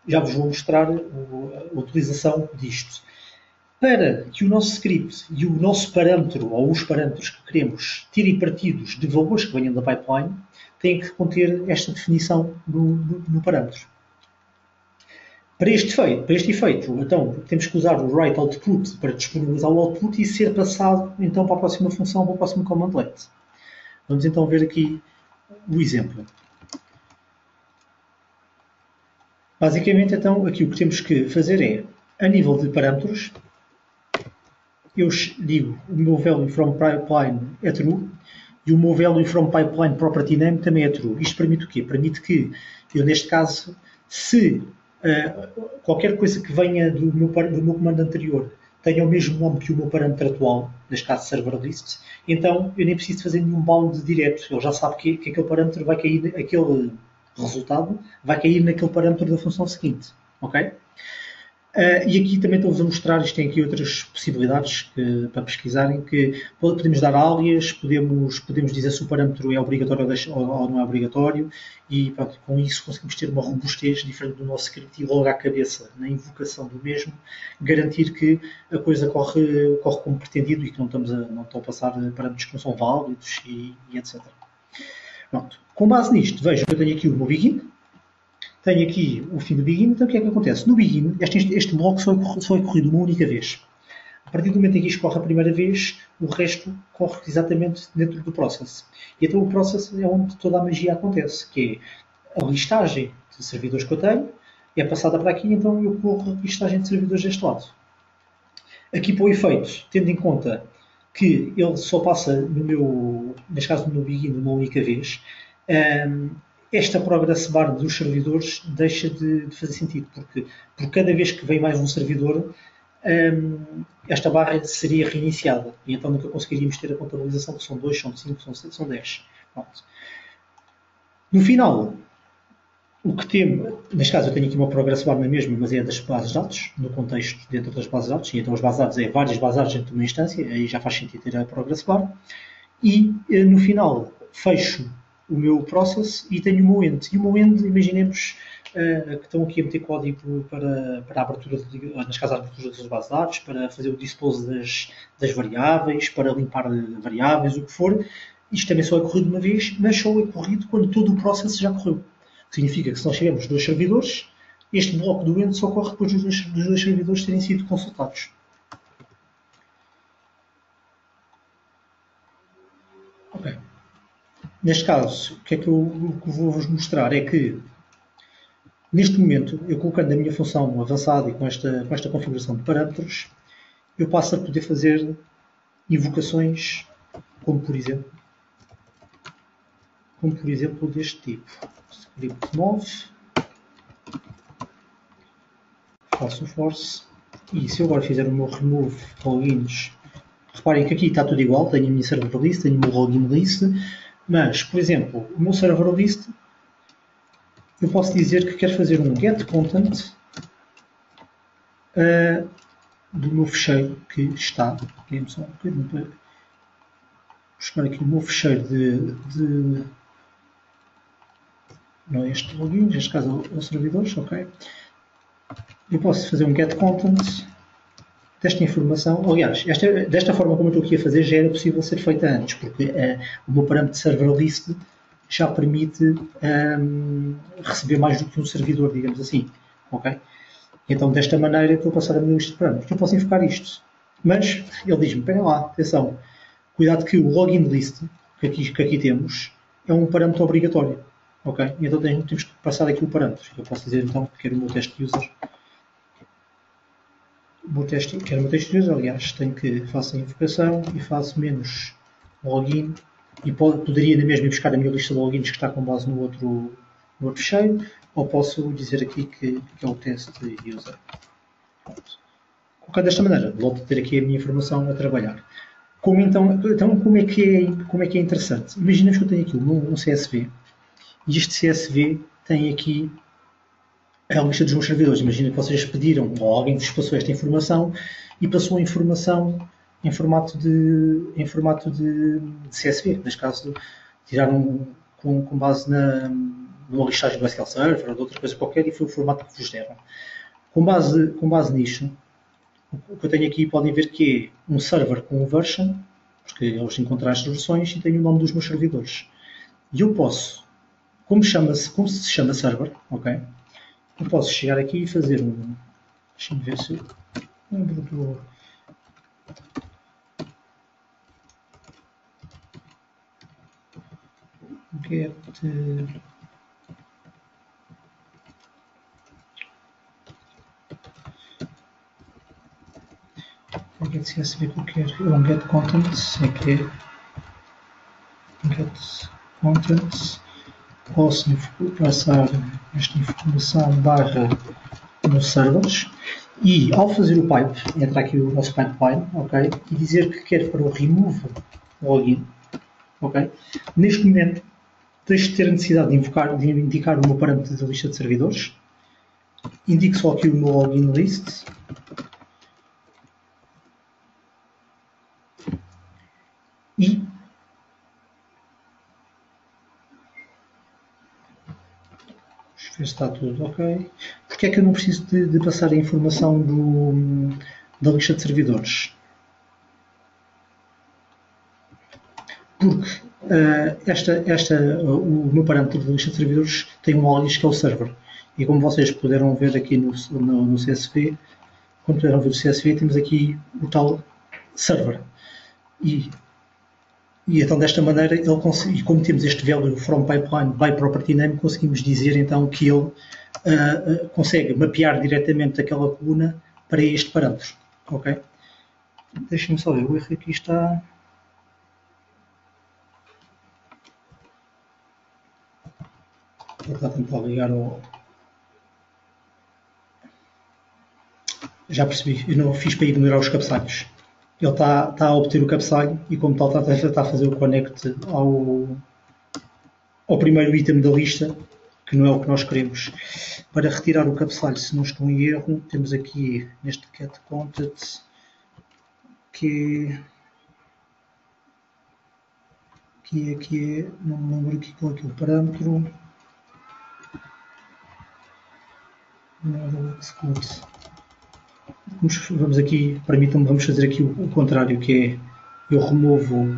Já vos vou mostrar a utilização disto. Para que o nosso script e o nosso parâmetro, ou os parâmetros que queremos, tirem partidos de valores que venham da pipeline, têm que conter esta definição no parâmetro. Para este efeito, então, temos que usar o write output para disponibilizar o output e ser passado então para a próxima função, para o próximo commandlet. Vamos então ver aqui o exemplo. Basicamente, então, aqui o que temos que fazer é, a nível de parâmetros, eu digo o meu value from pipeline é true e o meu value from pipeline property name também é true. Isto permite o quê? Permite que eu, neste caso, se qualquer coisa que venha do meu comando anterior tenha o mesmo nome que o meu parâmetro atual, neste caso server list, então eu nem preciso fazer nenhum bound direto. Ele já sabe que aquele parâmetro vai cair, aquele resultado vai cair naquele parâmetro da função seguinte. Ok? E aqui também estou-vos a mostrar, isto tem aqui outras possibilidades para pesquisarem, que podemos dar alias, podemos dizer se o parâmetro é obrigatório ou não é obrigatório, e pronto, com isso conseguimos ter uma robustez diferente do nosso script e logo à cabeça, na invocação do mesmo, garantir que a coisa corre como pretendido e que não estão a passar parâmetros que não são válidos e etc. Pronto. Com base nisto, vejam que eu tenho aqui o meu begin, tenho aqui o fim do begin, então o que é que acontece? No begin, este bloco só é corrido uma única vez. A partir do momento em que isto corre a primeira vez, o resto corre exatamente dentro do process. E então o process é onde toda a magia acontece, que é a listagem de servidores que eu tenho, é passada para aqui, então eu corro a listagem de servidores deste lado. Aqui para o efeito, tendo em conta que ele só passa neste caso no meu begin, uma única vez, esta progress bar dos servidores deixa de fazer sentido, porque por cada vez que vem mais um servidor, esta barra seria reiniciada. E então nunca conseguiríamos ter a contabilização que são 2, são 5, são 7, são 10. Pronto. No final, o que temos, neste caso eu tenho aqui uma progress bar na mesma, mas é das bases de dados, no contexto dentro das bases de dados, e então as bases de dados é várias bases de dados dentro de uma instância, aí já faz sentido ter a progress bar. E no final fecho o meu process e tenho o meu end. E o meu end, imaginemos que estão aqui a meter código para a abertura, neste caso a abertura das bases de dados, para fazer o dispose das variáveis, para limpar variáveis, o que for. Isto também só é corrido uma vez, mas só é corrido quando todo o process já correu. Significa que se nós tivermos 2 servidores, este bloco do end só corre depois dos dois servidores terem sido consultados. Ok. Neste caso, o que é que eu vou-vos mostrar é que, neste momento, eu colocando a minha função avançada e com esta configuração de parâmetros, eu passo a poder fazer invocações como por exemplo deste tipo. Script move, faço um force, e se eu agora fizer o meu remove logins, reparem que aqui está tudo igual, tenho a minha server list, tenho o meu login list, mas, por exemplo, o meu server list, eu posso dizer que quero fazer um get content do meu fecheiro que está, vamos só um bocadinho para buscar aqui o meu fecheiro de não é este login, neste caso é o servidores, ok? Eu posso fazer um get content desta informação. Aliás, desta forma como eu estou aqui a fazer já era possível ser feita antes, porque o meu parâmetro de server list já permite receber mais do que um servidor, digamos assim. Ok? Então, desta maneira, estou a passar a minha lista de parâmetros. Eu posso invocar isto. Mas, ele diz-me, espera lá, atenção, cuidado que o login list que aqui temos é um parâmetro obrigatório. Ok? Então, temos que passar aqui o parâmetro. Eu posso dizer, então, que quero o meu teste user. Quero o meu teste user, aliás, tenho que faço a invocação e faço menos login e poderia na mesma ir buscar a minha lista de logins que está com base no outro fecheiro, ou posso dizer aqui que é o teste user. Pronto. Ok, desta maneira, volto a ter aqui a minha informação a trabalhar. Como é que é interessante? Imaginemos que eu tenho aqui um CSV e este CSV tem aqui a lista dos meus servidores. Imagina que vocês pediram, ou alguém vos passou esta informação e passou a informação em formato de CSV. Neste caso, tiraram com base numa listagem do SQL Server ou de outra coisa qualquer e foi o formato que vos deram. Com base nisto, o que eu tenho aqui podem ver que é um server com um version, porque eles encontraram as versões e tenho o nome dos meus servidores. E eu posso, como se chama server, ok? Eu posso chegar aqui e fazer um. Deixa-me ver se eu lembro do. Get. Get CSV qualquer. É um get contents. É que é. Get contents. Posso passar esta informação barra nos servers e ao fazer o pipe, entra aqui o nosso pipeline, ok? E dizer que quer para o remove login, ok? Neste momento, deixo de ter a necessidade de indicar o meu parâmetro da lista de servidores. Indico só aqui o meu login list. E ver se está tudo ok. Porque é que eu não preciso de passar a informação da lista de servidores? Porque o meu parâmetro da lista de servidores tem um alias que é o server. E como vocês puderam ver aqui no CSV, quando puderam ver o CSV, temos aqui o tal server. E então desta maneira, e como temos este value from pipeline by property name, conseguimos dizer então que ele consegue mapear diretamente aquela coluna para este parâmetro. Ok? Deixem-me só ver, o erro aqui está. Vou tentar ligar ao. Já percebi, eu não fiz para ignorar os cabeçalhos. Ele está a obter o cabeçalho e, como tal, está a fazer o connect ao primeiro item da lista, que não é o que nós queremos. Para retirar o cabeçalho, se não estou em erro, temos aqui neste get content que é, não me lembro aqui qual é o parâmetro. Não era o execute. Vamos aqui, permitam-me, vamos fazer aqui o contrário, que é eu removo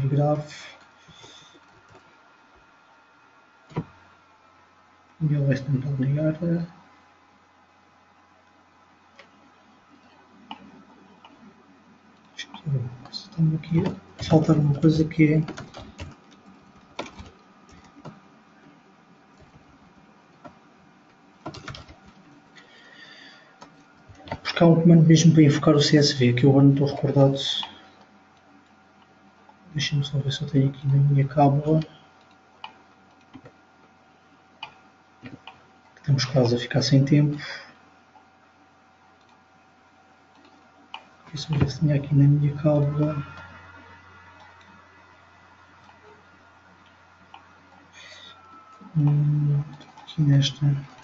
grave e ele vai tentar ligar. Estamos aqui a faltar uma coisa que é porque há um comando mesmo para enfocar o CSV que eu agora não estou recordado. Deixem-me só ver se eu tenho aqui na minha cábula. Estamos quase a ficar sem tempo. Deixa eu ver se tinha aqui na minha cábula. Aqui nesta.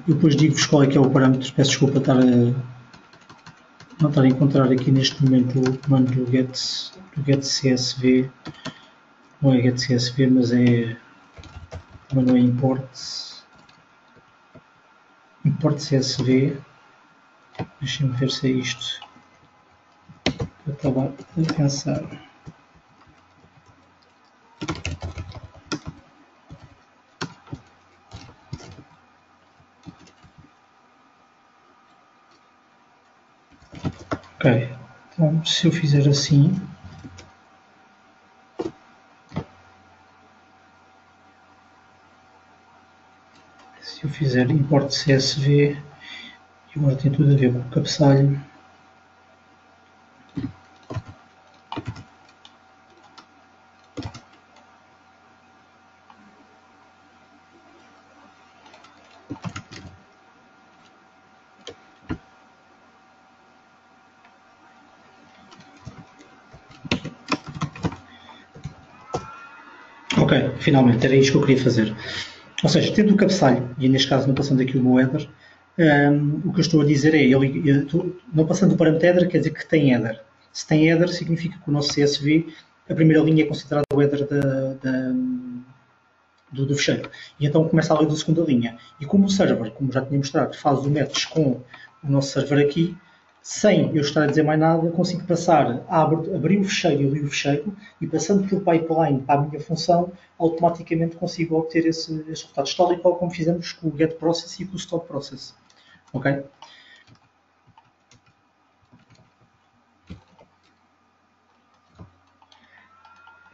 Eu depois digo-vos qual é que é o parâmetro. Peço desculpa não estar a encontrar aqui neste momento o comando do get CSV. Não é get CSV, mas não é import CSV. Deixem-me ver se é isto que eu estava a pensar. Ok, então se eu fizer assim, fizer import CSV, e agora tem tudo a ver com o cabeçalho. Ok, finalmente, era isto que eu queria fazer. Ou seja, tendo o cabeçalho, e neste caso não passando aqui o meu header, o que eu estou a dizer é, não passando o parâmetro header, quer dizer que tem header. Se tem header, significa que o nosso CSV, a primeira linha é considerada o header do fecheiro. E então começa a ler da segunda linha. E como o server, como já tinha mostrado, faz o match com o nosso server aqui, sem eu estar a dizer mais nada, consigo passar a abrir o fecheiro e ler o fecheiro, e passando pelo pipeline para a minha função, automaticamente consigo obter esse resultado. Tal e qual como fizemos com o getProcess e com o stopProcess. Ok?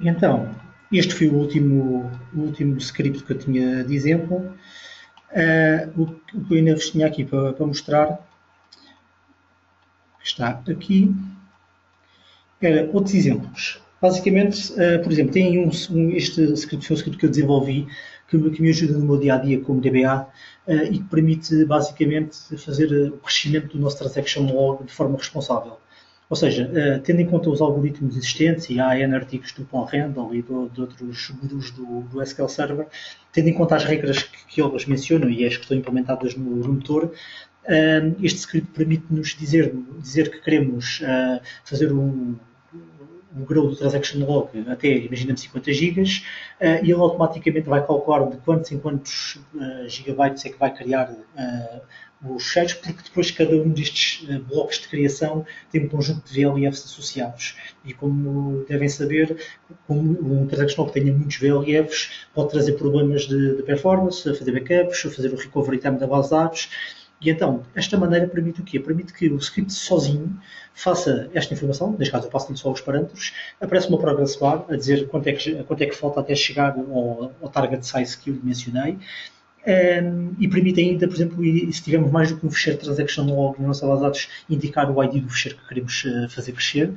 Então, este foi o último script que eu tinha de exemplo. O que eu ainda vos tinha aqui para mostrar, está aqui, era outros exemplos. Basicamente, por exemplo, tem este script foi um script que eu desenvolvi que me ajuda no meu dia-a-dia como DBA e que permite basicamente fazer o crescimento do nosso transaction log de forma responsável. Ou seja, tendo em conta os algoritmos existentes, e há N artigos do Paul Randall e de outros gurus do SQL Server, tendo em conta as regras que eles mencionam e as que estão implementadas no motor, este script permite-nos dizer que queremos fazer o grow do transaction log até, imaginamos, 50 gigas, e ele automaticamente vai calcular de quantos em quantos gigabytes é que vai criar os fecheiros, porque depois cada um destes blocos de criação tem um conjunto de VLFs associados. E como devem saber, como um transaction log tenha muitos VLFs, pode trazer problemas de performance, a fazer backups, a fazer o recovery time da base de dados. E então, esta maneira permite o quê? Permite que o script sozinho faça esta informação, neste caso eu passo-lhe só os parâmetros, aparece uma progress bar a dizer quanto é que falta até chegar ao target size que eu lhe mencionei, e permite ainda, por exemplo, se tivermos mais do que um fecheiro transaction log na nossa base de dados, indicar o ID do fecheiro que queremos fazer crescer.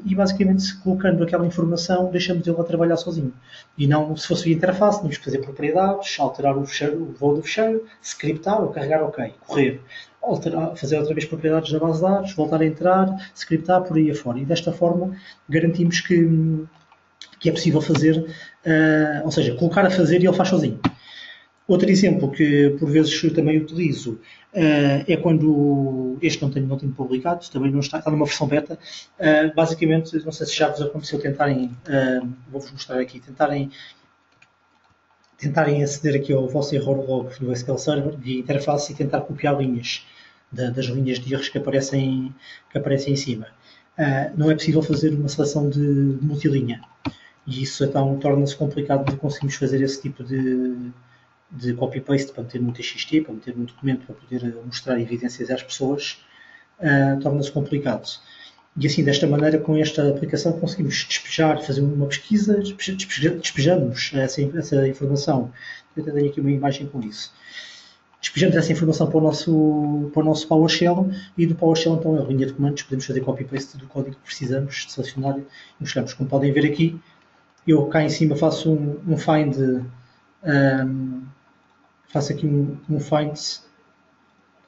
E basicamente, colocando aquela informação, deixamos ele a trabalhar sozinho. E não, se fosse via interface, tínhamos que fazer propriedades, alterar o voo do fecheiro, scriptar ou carregar OK, correr. Fazer outra vez propriedades da base de dados, voltar a entrar, scriptar, por aí afora. E desta forma, garantimos que é possível fazer, ou seja, colocar a fazer e ele faz sozinho. Outro exemplo que por vezes eu também utilizo é quando este não tenho publicado, também não está numa versão beta. Basicamente, não sei se já vos aconteceu tentarem, vou-vos mostrar aqui, tentarem aceder aqui ao vosso error log do SQL Server via interface e tentar copiar linhas das linhas de erros que aparecem em cima. Não é possível fazer uma seleção de multilinha e isso então torna-se complicado de conseguirmos fazer esse tipo de copy-paste para meter no TXT, para meter no documento, para poder mostrar evidências às pessoas, torna-se complicado. E assim, desta maneira, com esta aplicação, conseguimos despejar, fazer uma pesquisa, despejamos essa informação. Eu até tenho aqui uma imagem com isso. Despejamos essa informação para o nosso PowerShell e do PowerShell, então, a linha de comandos, podemos fazer copy-paste do código que precisamos, selecionar e mostramos. Como podem ver aqui, eu cá em cima faço um find, faço aqui um find,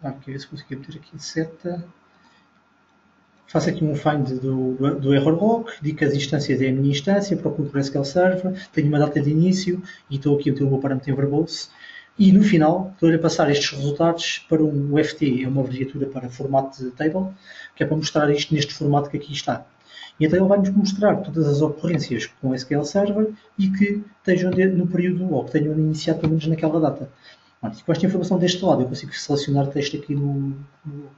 aqui ver se consegui meter aqui seta. Faço aqui um find do error log, digo que as instâncias é a minha instância, procuro por SQL Server, tenho uma data de início e estou aqui a ter o meu parâmetro em verbose. E no final, estou a passar estes resultados para um UFT, é uma abreviatura para formato table, que é para mostrar isto neste formato que aqui está. E então ele vai-nos mostrar todas as ocorrências com o SQL Server e que estejam no período, ou que tenham iniciado pelo menos naquela data. E com esta informação deste lado, eu consigo selecionar texto aqui no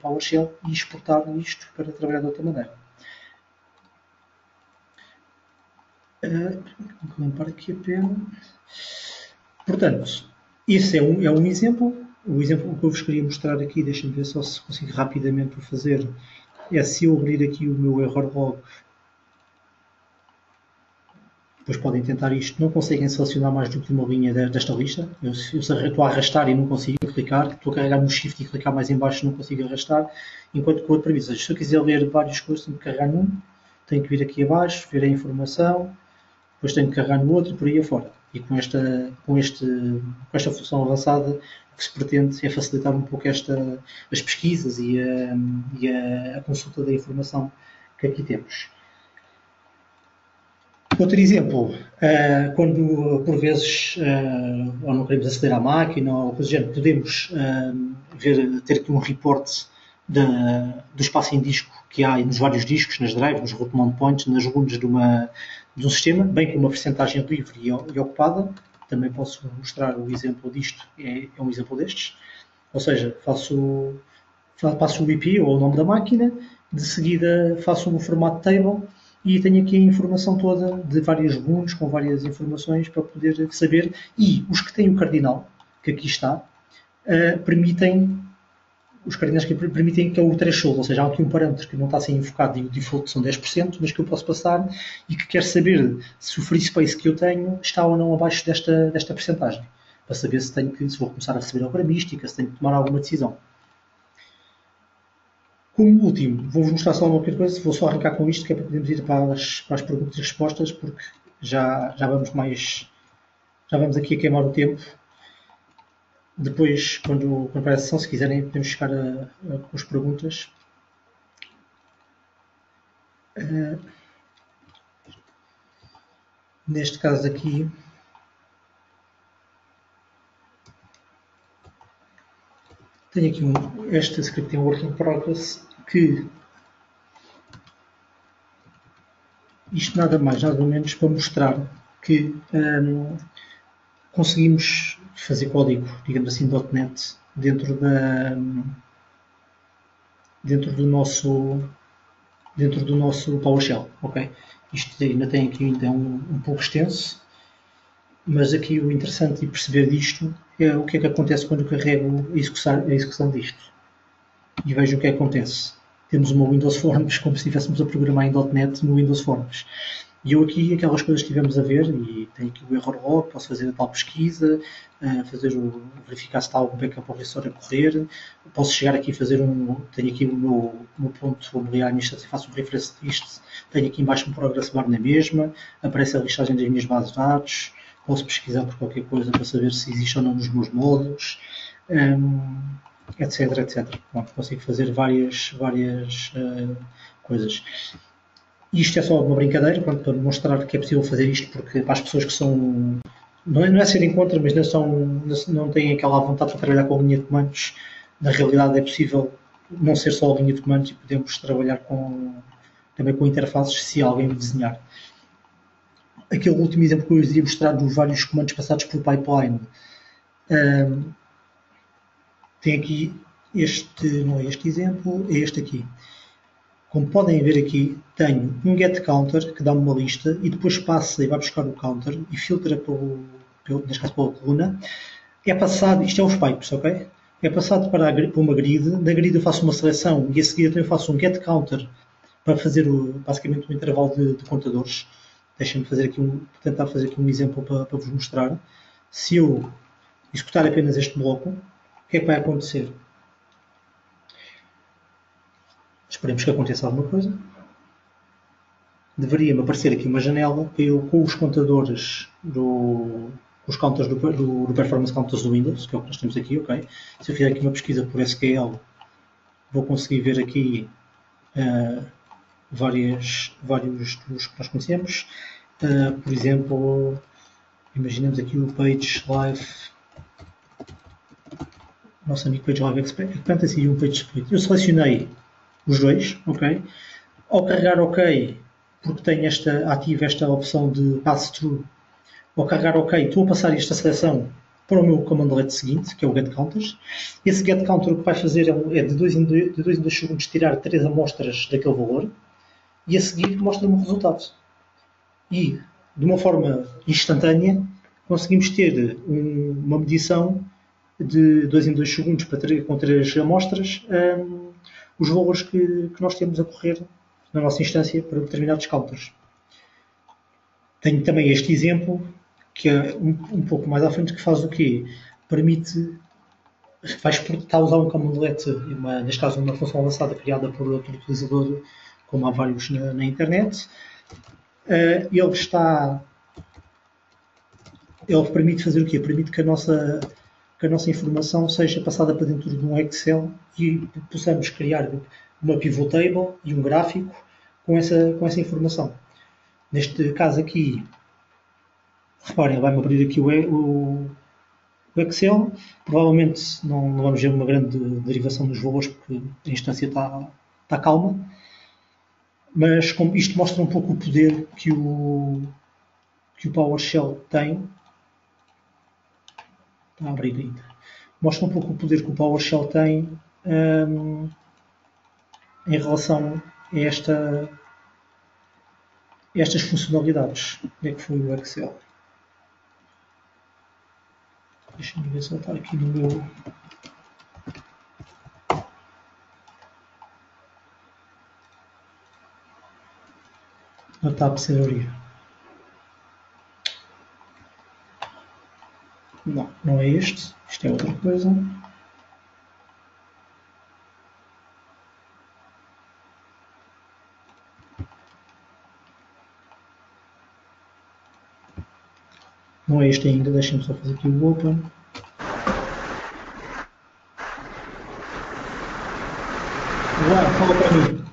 PowerShell e exportar isto para trabalhar de outra maneira. Vou limpar aqui a pena. Portanto, esse é um exemplo. O exemplo que eu vos queria mostrar aqui, deixem-me ver só se consigo rapidamente o fazer, é se eu abrir aqui o meu error log. depois podem tentar isto, não conseguem selecionar mais do que uma linha desta lista. Eu estou a arrastar e não consigo clicar, estou a carregar no Shift e clicar mais em baixo não consigo arrastar, enquanto que o outro permite. Se eu quiser ler vários coisas, tenho que carregar num, tenho que vir aqui abaixo, ver a informação, depois tenho que carregar no outro e por aí afora. E com esta função avançada, o que se pretende é facilitar um pouco as pesquisas e a consulta da informação que aqui temos. Outro exemplo, quando por vezes ou não queremos aceder à máquina ou coisa do género, podemos ter aqui um report do espaço em disco que há nos vários discos, nas drives, nos root mount points, nas runes de um sistema, bem como uma percentagem livre e ocupada. Também posso mostrar o exemplo disto, é um exemplo destes. Ou seja, passo o IP ou o nome da máquina, de seguida faço um formato table e tenho aqui a informação toda de várias runes com várias informações para poder saber. E os que têm o cardinal, que aqui está, os cardinais que permitem que é o threshold, ou seja, há aqui um parâmetro que não está a ser invocado e o default são 10%, mas que eu posso passar e que quer saber se o free space que eu tenho está ou não abaixo desta percentagem, para saber se vou começar a receber obra mística, se tenho que tomar alguma decisão. Como último, vou-vos mostrar só uma outra coisa, vou só arrancar com isto, que é para podermos ir para as perguntas e respostas, porque já vamos aqui a queimar o tempo. Depois, quando para a sessão, se quiserem, podemos chegar com as perguntas. Neste caso aqui, tenho aqui este script tem um work in progress, que isto nada mais, nada menos para mostrar que conseguimos fazer código, digamos assim, .NET dentro do nosso PowerShell, ok? Isto ainda tem aqui um pouco extenso, mas aqui o interessante de perceber disto é o que é que acontece quando eu carrego a execução disto. E vejo o que é que acontece. Temos uma Windows Forms como se estivéssemos a programar em .NET no Windows Forms. E eu aqui, aquelas coisas que estivemos a ver, e tenho aqui o error log, posso fazer a tal pesquisa, verificar se está algum backup ou restore a correr, posso chegar aqui a fazer tenho aqui o meu ponto familiar, faço um refresh disto, tenho aqui embaixo um progress bar na mesma, aparece a listagem das minhas bases de dados, posso pesquisar por qualquer coisa para saber se existe ou não nos meus módulos, etc, etc. Bom, consigo fazer várias coisas. Isto é só uma brincadeira, para mostrar que é possível fazer isto, porque para as pessoas que são... Não é serem contra, mas não têm aquela vontade para trabalhar com a linha de comandos. Na realidade é possível não ser só a linha de comandos e podemos trabalhar também com interfaces se alguém o desenhar. Aquele último exemplo que eu lhes ia mostrar dos vários comandos passados por pipeline. Tem aqui não é este exemplo, é este aqui. Como podem ver aqui, tenho um getCounter que dá-me uma lista e depois passa e vai buscar o counter e filtra neste caso pela coluna. É passado, isto é os pipes, ok? É passado para uma grid, na grid eu faço uma seleção e a seguir eu também faço um getCounter para fazer basicamente um intervalo de contadores. Deixem-me tentar fazer aqui um exemplo para vos mostrar. Se eu executar apenas este bloco, o que é que vai acontecer? Esperemos que aconteça alguma coisa. Deveria-me aparecer aqui uma janela para eu, com os contadores os counters do Performance Counters do Windows, que é o que nós temos aqui, ok? Se eu fizer aqui uma pesquisa por SQL, vou conseguir ver aqui vários dos que nós conhecemos. Por exemplo, imaginemos aqui o Page Live, nosso amigo Page Live Expand, assim, um Page Split. Eu selecionei os dois, ok? Ao carregar OK, porque tenho ativa esta opção de pass-through, ao carregar OK, estou a passar esta seleção para o meu commandlet seguinte, que é o getCounters. Esse getCounter o que vai fazer é de 2 em 2 segundos tirar 3 amostras daquele valor e a seguir mostra-me o resultado. E, de uma forma instantânea, conseguimos ter uma medição de 2 em 2 segundos com 3 amostras, os valores que nós temos a correr na nossa instância para determinados counters. Tenho também este exemplo, que é um pouco mais à frente, que faz o quê? Permite, está a usar um camelot, neste caso uma função avançada criada por outro utilizador, como há vários na internet. Ele permite fazer o quê? Permite que a nossa informação seja passada para dentro de um Excel e possamos criar uma pivot table e um gráfico com essa informação. Neste caso aqui, reparem, vai-me abrir aqui o Excel. Provavelmente não vamos ver uma grande derivação dos valores porque a instância está calma. Mas isto mostra um pouco o poder que o PowerShell tem. Está a abrir ainda. Mostra um pouco o poder que o PowerShell tem em relação a estas funcionalidades. Onde é que foi o Excel? Deixa-me ver se ele está aqui no meu... na Tab Theory. Não é este. Isto é outra coisa. Não é este ainda. Deixem-me só fazer aqui o Open. Agora, fala para mim.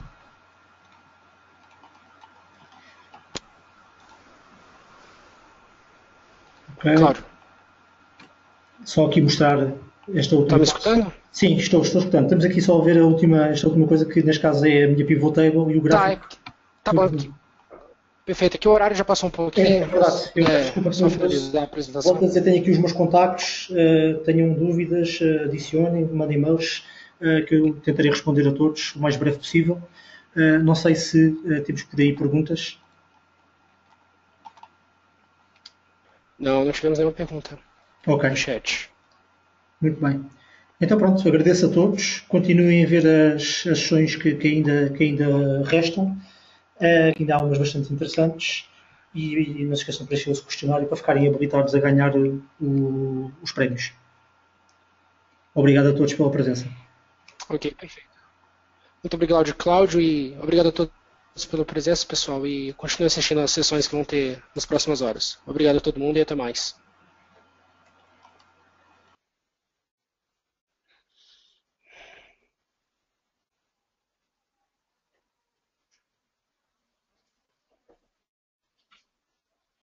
Okay. Claro. Só aqui mostrar esta última... Está me escutando? Sim, estou escutando. Estamos aqui só a ver esta última coisa que neste caso é a minha pivot table e o gráfico. Tá bom. Perfeito. Aqui o horário já passou um pouquinho. É verdade. Desculpa, só finalizar a apresentação. Volto a dizer, tenho aqui os meus contactos. Tenham dúvidas, adicionem, mandem e-mails que eu tentarei responder a todos o mais breve possível. Não sei se temos por aí perguntas. Não tivemos nenhuma pergunta. Ok. No chat. Muito bem. Então pronto, agradeço a todos. Continuem a ver as sessões que ainda restam. Que ainda há umas bastante interessantes. E não se esqueçam de preencher o questionário para ficarem habilitados a ganhar os prémios. Obrigado a todos pela presença. Ok, perfeito. Muito obrigado, Cláudio, e obrigado a todos pela presença, pessoal. E continue assistindo às sessões que vão ter nas próximas horas. Obrigado a todo mundo e até mais.